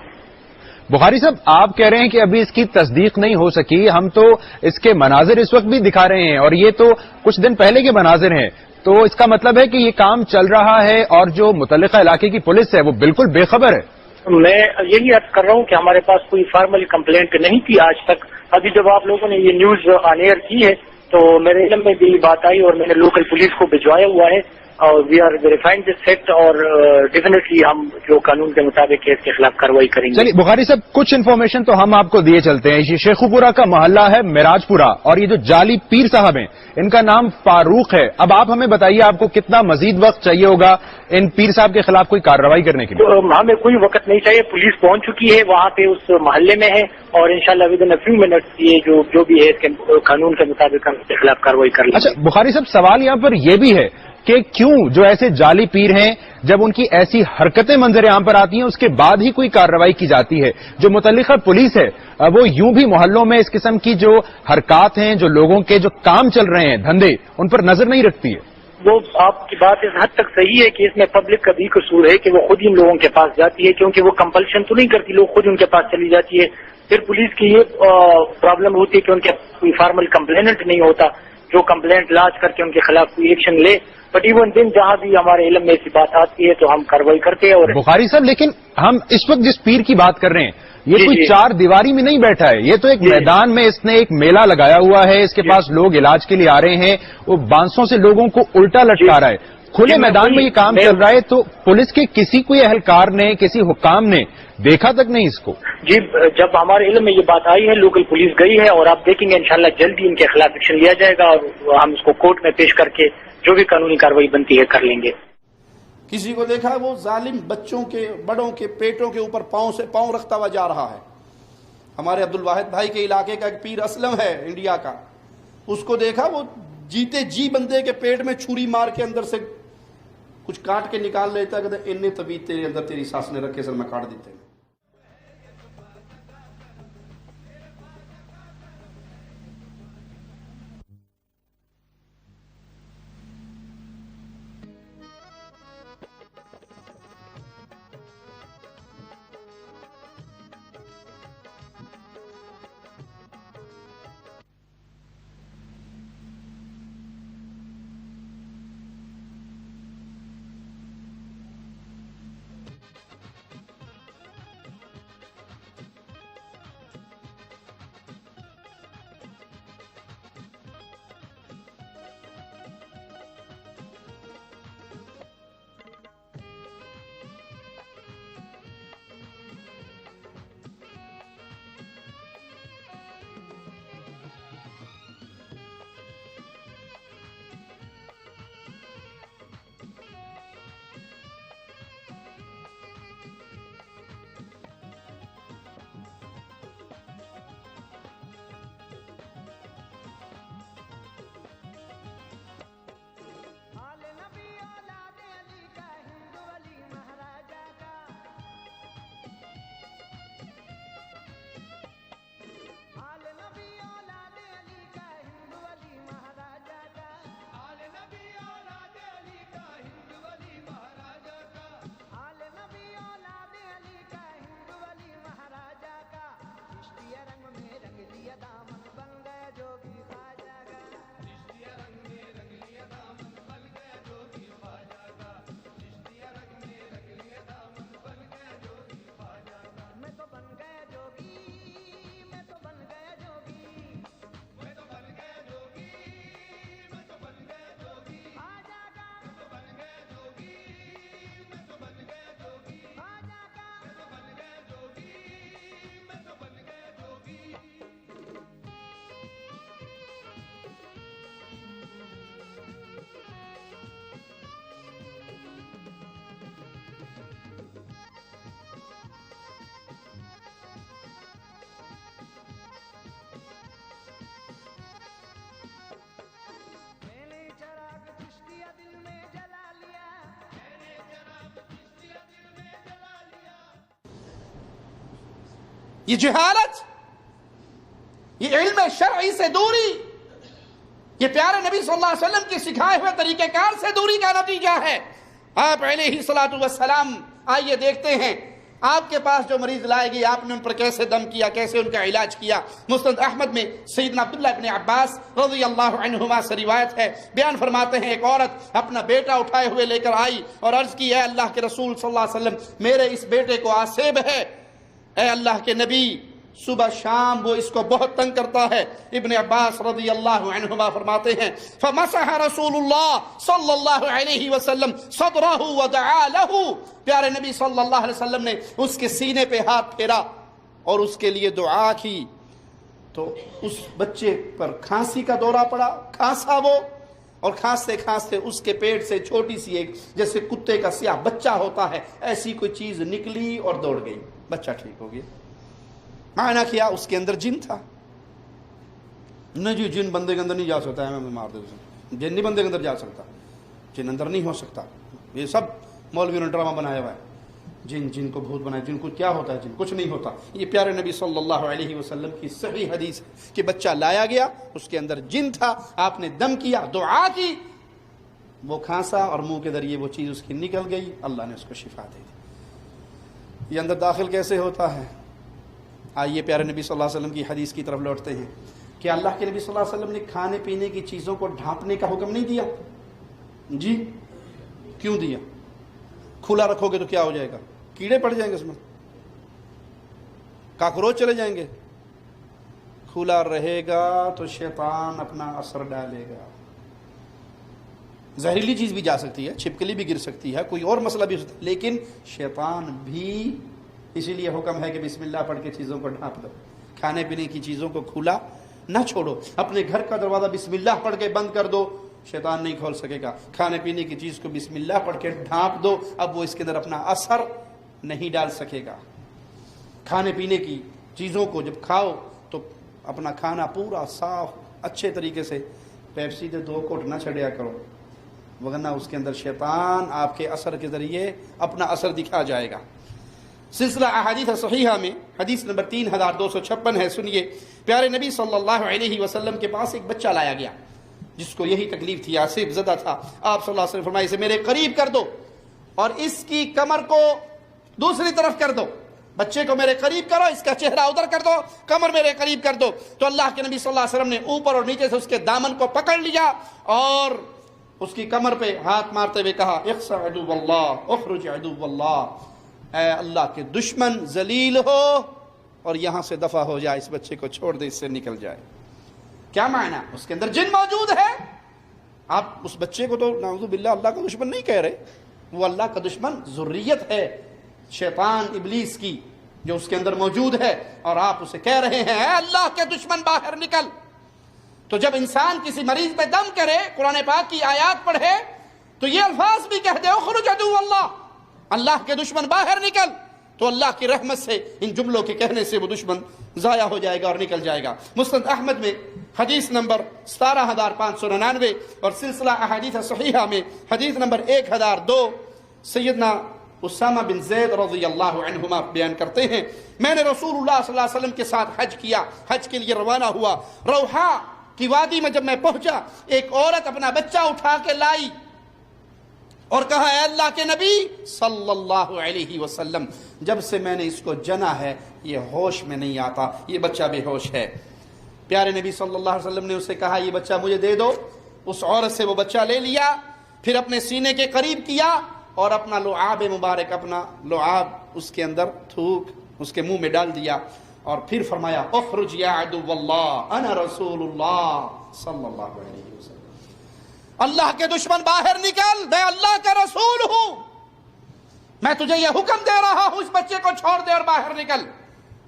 Bukhari صاحب آپ کہہ رہے ہیں کہ ابھی اس کی تصدیق نہیں ہو سکی، ہم تو اس کے مناظر اس وقت بھی دکھا رہے ہیں اور یہ تو کچھ دن پہلے کے مناظر ہیں، تو اس کا مطلب ہے کہ یہ کام چل رہا ہے اور جو متعلقہ علاقے کی پولیس ہے وہ بالکل بے خبر ہے. میں یہی عرض کر رہا ہوں کہ ہمارے پاس کوئی فارمل کمپلینٹ نہیں تھی آج تک. ابھی جب آپ لوگوں نے یہ نیوز آن ایئر کی ہے تو میرے علم میں بھی یہ بات آئی اور میں نے لوکل پولیس کو بھجوایا ہوا ہے اور we are verifying this fact اور ڈیفینیٹلی ہم جو قانون کے مطابق ہے اس کے خلاف کارروائی کریں گے. چلیے بخاری صاحب کچھ انفارمیشن تو ہم آپ کو دیے چلتے ہیں. یہ شیخو پورہ کا محلہ ہے میراج پورہ، اور یہ جو جعلی پیر صاحب ہیں ان کا نام فاروق ہے. اب آپ ہمیں بتائیے آپ کو کتنا مزید وقت چاہیے ہوگا ان پیر صاحب کے خلاف کوئی کارروائی کرنے کے لیے؟ ہمیں کوئی وقت نہیں چاہیے، پولیس پہنچ چکی ہے وہاں پہ اس محلے میں ہے اور انشاءاللہ with in a few minutes یہ جو بھی ہے اس کے قانون کے مطابق ہم اس کے خلاف کارروائی کر لیں گے. اچھا بخاری صاحب سوال یہاں پر یہ بھی ہے کہ کیوں جو ایسے جعلی پیر ہیں جب ان کی ایسی حرکتیں منظر عام پر آتی ہیں اس کے بعد ہی کوئی کارروائی کی جاتی ہے؟ جو متعلقہ پولیس ہے وہ یوں بھی محلوں میں اس قسم کی جو حرکات ہیں، جو لوگوں کے جو کام چل رہے ہیں دھندے، ان پر نظر نہیں رکھتی ہے. وہ آپ کی بات اس حد تک صحیح ہے کہ اس میں پبلک کا بھی قصور ہے کہ وہ خود ان لوگوں کے پاس جاتی ہے، کیونکہ وہ کمپلشن تو نہیں کرتی، لوگ خود ان کے پاس چلی جاتی ہے. پھر پولیس کی یہ پرابلم ہوتی ہے کہ ان کے کوئی فارمل کمپلینٹ نہیں ہوتا جو کمپلینٹ لاج کر کے ان کے خلاف کوئی ایکشن لے. بٹ ایون دن جہاں بھی ہمارے علم میں ایسی بات آتی ہے تو ہم کارروائی کرتے ہیں. اور بخاری صاحب لیکن ہم اس وقت جس پیر کی بات کر رہے ہیں یہ کوئی جی. چار دیواری میں نہیں بیٹھا ہے، یہ تو ایک میدان میں اس نے ایک میلہ لگایا ہوا ہے، اس کے پاس لوگ علاج کے لیے آ رہے ہیں، وہ بانسوں سے لوگوں کو الٹا لٹکا رہا ہے، کھلے میدان میں یہ کام چل رہا ہے. تو پولیس کے کسی کوئی اہلکار نے، کسی حکام نے دیکھا تک نہیں اس کو؟ جی جب ہمارے علم میں یہ بات آئی ہے لوکل پولیس گئی ہے اور آپ دیکھیں گے انشاءاللہ جلدی ان کے خلاف ایکشن لیا جائے گا اور ہم اس کو کورٹ میں پیش کر کے جو بھی قانونی کارروائی بنتی ہے کر لیں گے. کسی کو دیکھا وہ ظالم بچوں کے، بڑوں کے پیٹوں کے اوپر پاؤں سے پاؤں رکھتا ہوا جا رہا ہے. ہمارے عبدالواحد بھائی کے علاقے کا ایک پیر اسلم ہے انڈیا کا، اس کو دیکھا وہ جیتے جی بندے کے پیٹ میں چھری مار کے اندر سے کچھ کاٹ کے نکال لیتا، کہتے اتنے طبیعت تیرے اندر تیری ساس نے رکھے سر میں کاٹ دیتے ہیں. یہ جہالت، یہ علم شرعی سے دوری، یہ پیارے نبی صلی اللہ علیہ وسلم کے سکھائے ہوئے طریقہ کار سے دوری کا نتیجہ ہے۔ آپ علیہ الصلوۃ والسلام، آئیے دیکھتے ہیں آپ کے پاس جو مریض لائے گئے آپ نے ان پر کیسے دم کیا، کیسے ان کا علاج کیا۔ مسند احمد میں سیدنا عبداللہ ابن عباس رضی اللہ عنہما سے روایت ہے، بیان فرماتے ہیں ایک عورت اپنا بیٹا اٹھائے ہوئے لے کر آئی اور عرض کی، اے اللہ کے رسول صلی اللہ علیہ وسلم، میرے اس بیٹے کو آسیب ہے، اے اللہ کے نبی صبح شام وہ اس کو بہت تنگ کرتا ہے۔ ابن عباس رضی اللہ عنہما فرماتے ہیں فمسح رسول اللہ صلی اللہ علیہ وسلم صدرہ ودعا لہ، پیارے نبی صلی اللہ علیہ وسلم نے اس کے سینے پہ ہاتھ پھیرا اور اس کے لیے دعا کی، تو اس بچے پر کھانسی کا دورہ پڑا، کھانسا وہ، اور کھانستے کھانستے اس کے پیٹ سے چھوٹی سی ایک جیسے کتے کا سیاہ بچہ ہوتا ہے ایسی کوئی چیز نکلی اور دوڑ گئی، بچہ ٹھیک ہو گیا۔ معنی کیا؟ اس کے اندر جن تھا۔ نہیں جی جن بندے کے اندر نہیں جا سکتا ہے، میں مار دے جن نہیں بندے کے اندر جا سکتا، جن اندر نہیں ہو سکتا، یہ سب مولویوں نے ڈرامہ بنایا ہوا ہے، جن کو بھوت بنایا، جن کو کیا ہوتا ہے، جن کچھ نہیں ہوتا۔ یہ پیارے نبی صلی اللہ علیہ وسلم کی صحیح حدیث ہے کہ بچہ لایا گیا، اس کے اندر جن تھا، آپ نے دم کیا، دعا کی، وہ کھانسا اور منہ کے ذریعے وہ چیز اس کی نکل گئی، اللہ نے اس کو شفا دے دی۔ یہ اندر داخل کیسے ہوتا ہے؟ آئیے پیارے نبی صلی اللہ علیہ وسلم کی حدیث کی طرف لوٹتے ہیں کہ اللہ کے نبی صلی اللہ علیہ وسلم نے کھانے پینے کی چیزوں کو ڈھانپنے کا حکم نہیں دیا؟ جی کیوں دیا؟ کھلا رکھو گے تو کیا ہو جائے گا؟ کیڑے پڑ جائیں گے، اس میں کاکروچ چلے جائیں گے۔ کھلا رہے گا تو شیطان اپنا اثر ڈالے گا، زہریلی چیز بھی جا سکتی ہے، چھپکلی بھی گر سکتی ہے، کوئی اور مسئلہ بھی ہو سکتا ہے، لیکن شیطان بھی، اسی لیے حکم ہے کہ بسم اللہ پڑھ کے چیزوں کو ڈھانپ دو، کھانے پینے کی چیزوں کو کھلا نہ چھوڑو، اپنے گھر کا دروازہ بسم اللہ پڑھ کے بند کر دو، شیطان نہیں کھول سکے گا۔ کھانے پینے کی چیز کو بسم اللہ پڑھ کے ڈھانپ دو، اب وہ اس کے اندر اپنا اثر نہیں ڈال سکے گا۔ کھانے پینے کی چیزوں کو جب کھاؤ تو اپنا کھانا پورا صاف اچھے طریقے سے، پیپسی دے 2 گھونٹ نہ چھڑیا کرو، ورنہ اس کے اندر شیطان آپ کے اثر کے ذریعے اپنا اثر دکھا جائے گا۔ سلسلہ احادیث صحیحہ میں حدیث نمبر 3256 ہے، سنیے، پیارے نبی صلی اللہ علیہ وسلم کے پاس ایک بچہ لایا گیا جس کو یہی تکلیف تھی، آسیب زدہ تھا۔ آپ صلی اللہ علیہ وسلم فرمایا اسے میرے قریب کر دو اور اس کی کمر کو دوسری طرف کر دو، بچے کو میرے قریب کرو، اس کا چہرہ ادھر کر دو، کمر میرے قریب کر دو۔ تو اللہ کے نبی صلی اللہ علیہ وسلم نے اوپر اور نیچے سے اس کے دامن کو پکڑ لیا اور اس کی کمر پہ ہاتھ مارتے ہوئے کہا اخسع عدو اللہ اخرج عدو اللہ، اے اللہ کے دشمن ذلیل ہو اور یہاں سے دفع ہو جائے، اس بچے کو چھوڑ دے، اس سے نکل جائے۔ کیا معنی؟ اس کے اندر جن موجود ہے۔ آپ اس بچے کو تو نعوذ باللہ اللہ کا دشمن نہیں کہہ رہے، وہ اللہ کا دشمن ذریت ہے شیطان ابلیس کی جو اس کے اندر موجود ہے، اور آپ اسے کہہ رہے ہیں اے اللہ کے دشمن باہر نکل۔ تو جب انسان کسی مریض پہ دم کرے، قرآن پاک کی آیات پڑھے، تو یہ الفاظ بھی کہہ دے اخرج عدو اللہ، اللہ کے دشمن باہر نکل، تو اللہ کی رحمت سے ان جملوں کے کہنے سے وہ دشمن ضائع ہو جائے گا اور نکل جائے گا۔ مسند احمد میں حدیث نمبر 17599 اور سلسلہ احادیث صحیحہ میں حدیث نمبر 1002 سیدنا اسامہ بن زید رضی اللہ عنہما بیان کرتے ہیں، میں نے رسول اللہ صلی اللہ علیہ وسلم کے ساتھ حج کیا، حج کے لیے روانہ ہوا، روحا کی وادی میں جب میں پہنچا، ایک عورت اپنا بچہ اٹھا کے لائی اور کہا اے اللہ کے نبی صلی اللہ علیہ وسلم، جب سے میں نے اس کو جنا ہے یہ ہوش میں نہیں آتا، یہ بچہ بے ہوش ہے۔ پیارے نبی صلی اللہ علیہ وسلم نے اسے کہا یہ بچہ مجھے دے دو۔ اس عورت سے وہ بچہ لے لیا، پھر اپنے سینے کے قریب کیا اور اپنا لعاب مبارک، اپنا لعاب اس کے اندر تھوک اس کے منہ میں ڈال دیا، اور پھر فرمایا اخرج یا عدو اللہ انا رسول اللہ صلی اللہ علیہ وسلم، اللہ کے دشمن باہر نکل، میں اللہ کا رسول ہوں، میں تجھے یہ حکم دے رہا ہوں اس بچے کو چھوڑ دے اور باہر نکل،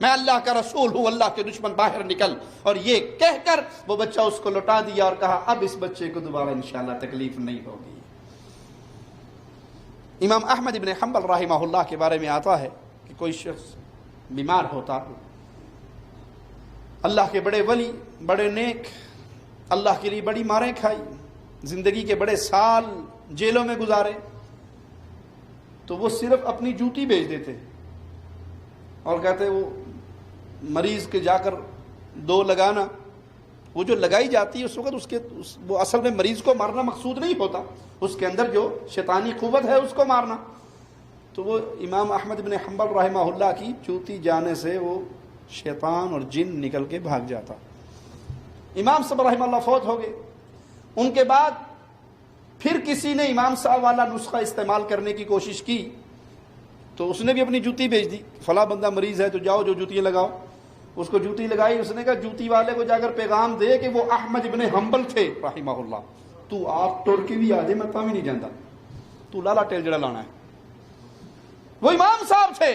میں اللہ کا رسول ہوں، اللہ کے دشمن باہر نکل۔ اور یہ کہہ کر وہ بچہ اس کو لوٹا دیا اور کہا اب اس بچے کو دوبارہ انشاءاللہ تکلیف نہیں ہوگی۔ امام احمد ابن حنبل رحمہ اللہ کے بارے میں آتا ہے کہ کوئی شخص بیمار ہوتا، اللہ کے بڑے ولی، بڑے نیک، اللہ کے لیے بڑی ماریں کھائی، زندگی کے بڑے سال جیلوں میں گزارے، تو وہ صرف اپنی جوتی بیچ دیتے اور کہتے وہ مریض کے جا کر دو لگانا، وہ جو لگائی جاتی ہے اس وقت وہ اصل میں مریض کو مارنا مقصود نہیں ہوتا، اس کے اندر جو شیطانی قوت ہے اس کو مارنا. تو وہ امام احمد بن حنبل رحمہ اللہ کی چوتی جانے سے وہ شیطان اور جن نکل کے بھاگ جاتا. امام صاحب رحمہ اللہ فوت ہو گئے. ان کے بعد پھر کسی نے امام صاحب والا نسخہ استعمال کرنے کی کوشش کی تو اس نے بھی اپنی جوتی بھیج دی، فلاں بندہ مریض ہے تو جاؤ جو جوتیاں لگاؤ. اس کو جوتی لگائی، اس نے کہا جوتی والے کو جا کر پیغام دے کہ وہ احمد ابن حنبل تھے رحمہ اللہ، تو آپ ٹر کے بھی آ جائے میں تا بھی نہیں جانتا، تو لالا ٹیل جڑا لانا ہے. وہ امام صاحب تھے،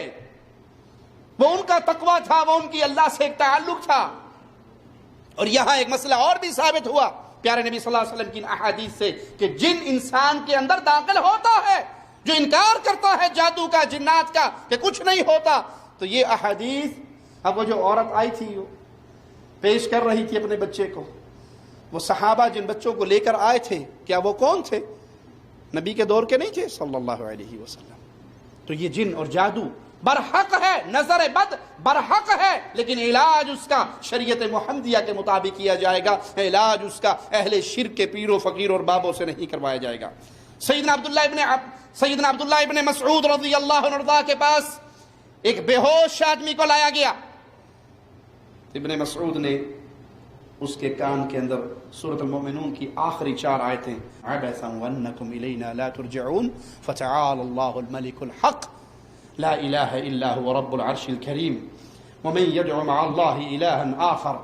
وہ ان کا تقویٰ تھا، وہ ان کی اللہ سے ایک تعلق تھا. اور یہاں ایک مسئلہ اور بھی ثابت ہوا پیارے نبی صلی اللہ علیہ وسلم کی احادیث سے کہ جن انسان کے اندر داخل ہوتا ہے، جو انکار کرتا ہے جادو کا، جنات کا، کہ کچھ نہیں ہوتا، تو یہ احادیث. اب وہ جو عورت آئی تھی وہ پیش کر رہی تھی اپنے بچے کو، وہ صحابہ جن بچوں کو لے کر آئے تھے کیا وہ کون تھے؟ نبی کے دور کے نہیں تھے صلی اللہ علیہ وسلم. تو یہ جن اور جادو برحق ہے، نظر بد برحق ہے، لیکن علاج اس کا شریعت محمدیہ کے مطابق کیا جائے گا. علاج اس کا اہل شرک کے پیروں فقیر اور بابوں سے نہیں کروایا جائے گا. سیدنا عبداللہ ابن مسعود رضی اللہ عنہ کے پاس ایک بے ہوش آدمی کو لایا گیا. ابن مسعود نے اس کے کان کے اندر سورۃ المؤمنون کی آخری 4 آیتیں عبثا وانکم الینا لا ترجعون فتعال اللہ الملک الحق لا الہ الا هو رب العرش الكریم ومن يدع مع الله الها آخر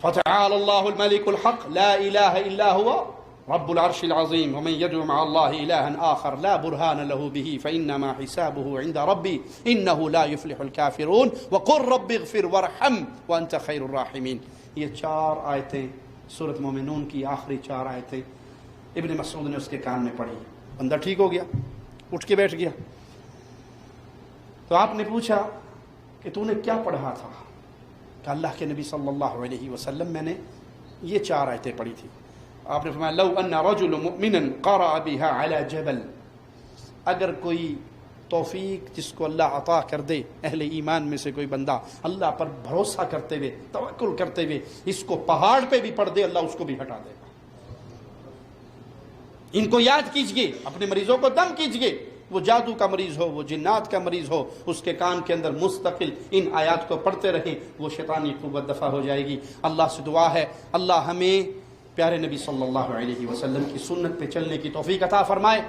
فتعال اللہ الملک الحق لا الہ الا هو رب العرش العظیم ومن يدع مع الله الها آخر لا برهان له به فإنما حسابه عند ربي إنه لا يفلح الكافرون وقل رب اغفر وارحم وأنت خير الراحمين. یہ 4 آیتیں سورۃ مومنون کی آخری 4 آیتیں ابن مسعود نے اس کے کان میں پڑھی. بندہ ٹھیک ہو گیا، اٹھ کے بیٹھ گیا. تو آپ نے پوچھا کہ تو نے کیا پڑھا تھا؟ کہ اللہ کے نبی صلی اللہ علیہ وسلم میں نے یہ 4 آیتیں پڑھی تھی. آپ نے فرمایا لو ان رجل مؤمنا قرأ بها على جبل، اگر کوئی توفیق جس کو اللہ عطا کر دے اہل ایمان میں سے کوئی بندہ اللہ پر بھروسہ کرتے ہوئے توکل کرتے ہوئے اس کو پہاڑ پہ بھی پڑھ دے، اللہ اس کو بھی ہٹا دے گا. ان کو یاد کیجئے، اپنے مریضوں کو دم کیجئے. وہ جادو کا مریض ہو، وہ جنات کا مریض ہو، اس کے کان کے اندر مستقل ان آیات کو پڑھتے رہیں، وہ شیطانی قوت دفع ہو جائے گی. اللہ سے دعا ہے اللہ ہمیں پیارے نبی صلی اللہ علیہ وسلم کی سنت پہ چلنے کی توفیق عطا فرمائے،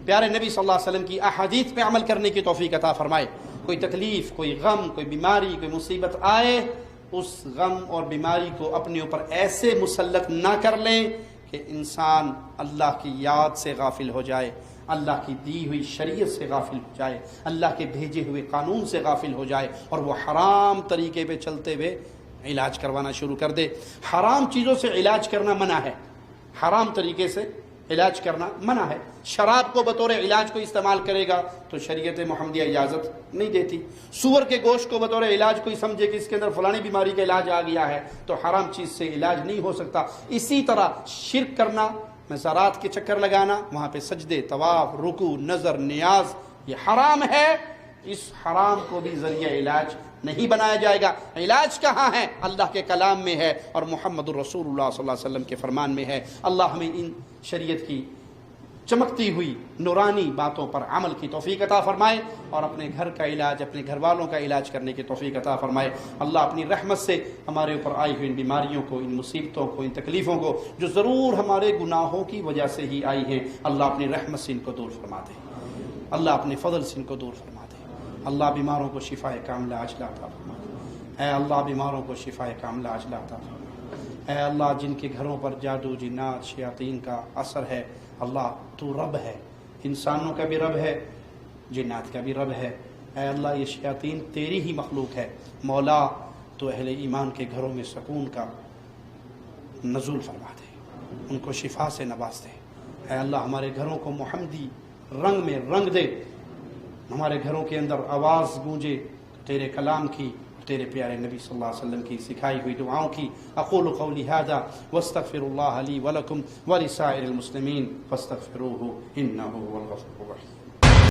پیارے نبی صلی اللہ علیہ وسلم کی احادیث پہ عمل کرنے کی توفیق عطا فرمائے. کوئی تکلیف، کوئی غم، کوئی بیماری، کوئی مصیبت آئے، اس غم اور بیماری کو اپنے اوپر ایسے مسلط نہ کر لیں کہ انسان اللہ کی یاد سے غافل ہو جائے، اللہ کی دی ہوئی شریعت سے غافل ہو جائے، اللہ کے بھیجے ہوئے قانون سے غافل ہو جائے اور وہ حرام طریقے پہ چلتے ہوئے علاج کروانا شروع کر دے. حرام چیزوں سے علاج کرنا منع ہے، حرام طریقے سے علاج کرنا منع ہے. شراب کو بطور علاج کو استعمال کرے گا تو شریعت محمدیہ اجازت نہیں دیتی. سور کے گوشت کو بطور علاج کوئی سمجھے کہ اس کے اندر فلانی بیماری کا علاج آ گیا ہے تو حرام چیز سے علاج نہیں ہو سکتا. اسی طرح شرک کرنا، مزارات کے چکر لگانا، وہاں پہ سجدے، طواف، رکوع، نظر، نیاز، یہ حرام ہے. اس حرام کو بھی ذریعہ علاج نہیں بنایا جائے گا. علاج کہاں ہے؟ اللہ کے کلام میں ہے اور محمد الرسول اللہ صلی اللہ علیہ وسلم کے فرمان میں ہے. اللہ ہمیں ان شریعت کی چمکتی ہوئی نورانی باتوں پر عمل کی توفیق عطا فرمائے اور اپنے گھر کا علاج، اپنے گھر والوں کا علاج کرنے کی توفیق عطا فرمائے. اللہ اپنی رحمت سے ہمارے اوپر آئی ہوئی ان بیماریوں کو، ان مصیبتوں کو، ان تکلیفوں کو جو ضرور ہمارے گناہوں کی وجہ سے ہی آئی ہیں، اللہ اپنی رحمت سے ان کو دور فرما دے، اللہ اپنے فضل سے ان کو دور فرما دے. اللہ بیماروں کو شفائے کاملہ عاجلہ عطا فرما. اے اللہ بیماروں کو شفائے کاملہ عاجلہ عطا فرما. اے اللہ جن کے گھروں پر جادو، جنات، شیاطین کا اثر ہے، اللہ تو رب ہے، انسانوں کا بھی رب ہے، جنات کا بھی رب ہے. اے اللہ یہ شیاطین تیری ہی مخلوق ہے. مولا تو اہل ایمان کے گھروں میں سکون کا نزول فرما دے، ان کو شفا سے نواز دے. اے اللہ ہمارے گھروں کو محمدی رنگ میں رنگ دے، ہمارے گھروں کے اندر آواز گونجے تیرے کلام کی، تیرے پیارے نبی صلی اللہ علیہ وسلم کی سکھائی ہوئی دعاؤں کی. اقول قولی ھذا واستغفر اللہ لی ولکم ولسائر المسلمین فاستغفروہ انہ هو الغفور الرحیم.